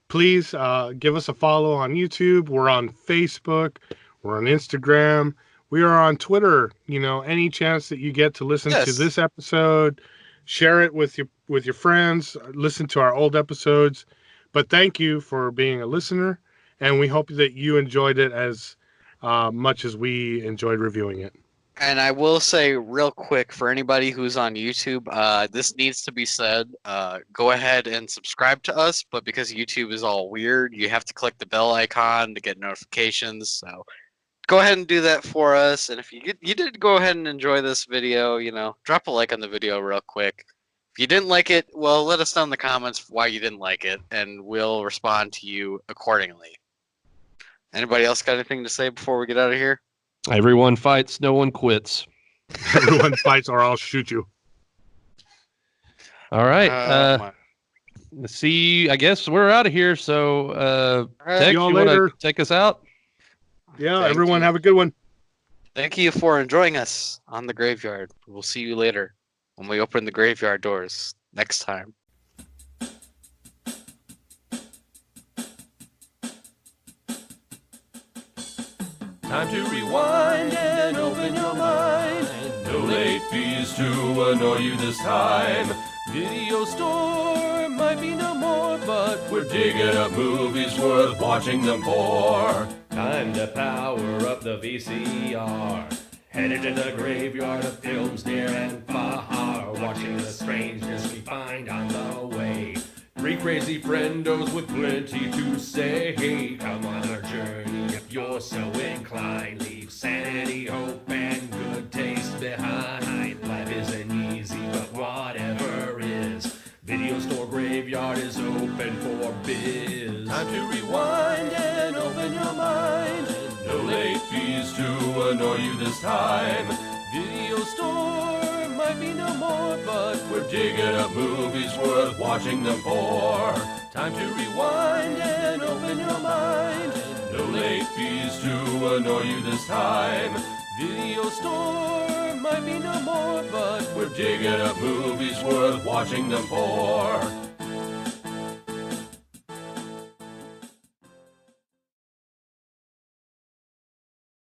[SPEAKER 2] Please give us a follow on YouTube. We're on Facebook. We're on Instagram. We are on Twitter. You know, any chance that you get to listen to this episode, share it with your friends. Listen to our old episodes. But thank you for being a listener, and we hope that you enjoyed it as much as we enjoyed reviewing it.
[SPEAKER 3] And I will say real quick for anybody who's on YouTube, this needs to be said. Go ahead and subscribe to us, but because YouTube is all weird, you have to click the bell icon to get notifications. So go ahead and do that for us. And if you did go ahead and enjoy this video, you know, drop a like on the video real quick. If you didn't like it, well, let us know in the comments why you didn't like it, and we'll respond to you accordingly. Anybody else got anything to say before we get out of here?
[SPEAKER 1] Everyone fights, no one quits.
[SPEAKER 2] Everyone fights, or I'll shoot you.
[SPEAKER 1] All right. See, I guess we're out of here. So, Tex, you want to take us out?
[SPEAKER 2] Yeah, everyone have a good one.
[SPEAKER 3] Thank you for joining us on the graveyard. We'll see you later when we open the graveyard doors next time.
[SPEAKER 4] Time to rewind and open your mind. No late fees to annoy you this time. Video store might be no more, but we're digging up movies worth watching them for. Time to power up the VCR. Headed to the graveyard of films near and far. Watching the strangeness we find on the way. Three crazy friendos with plenty to say. Come on our journey if you're so inclined. Leave sanity, hope, and good taste behind. Life isn't easy, but whatever is. Video rewind and open your mind. No late fees to annoy you this time. Video store might be no more, but we're digging up movies worth watching them for. Time to rewind and open your mind. No late fees to annoy you this time. Video store might be no more, but we're digging up movies worth watching them for.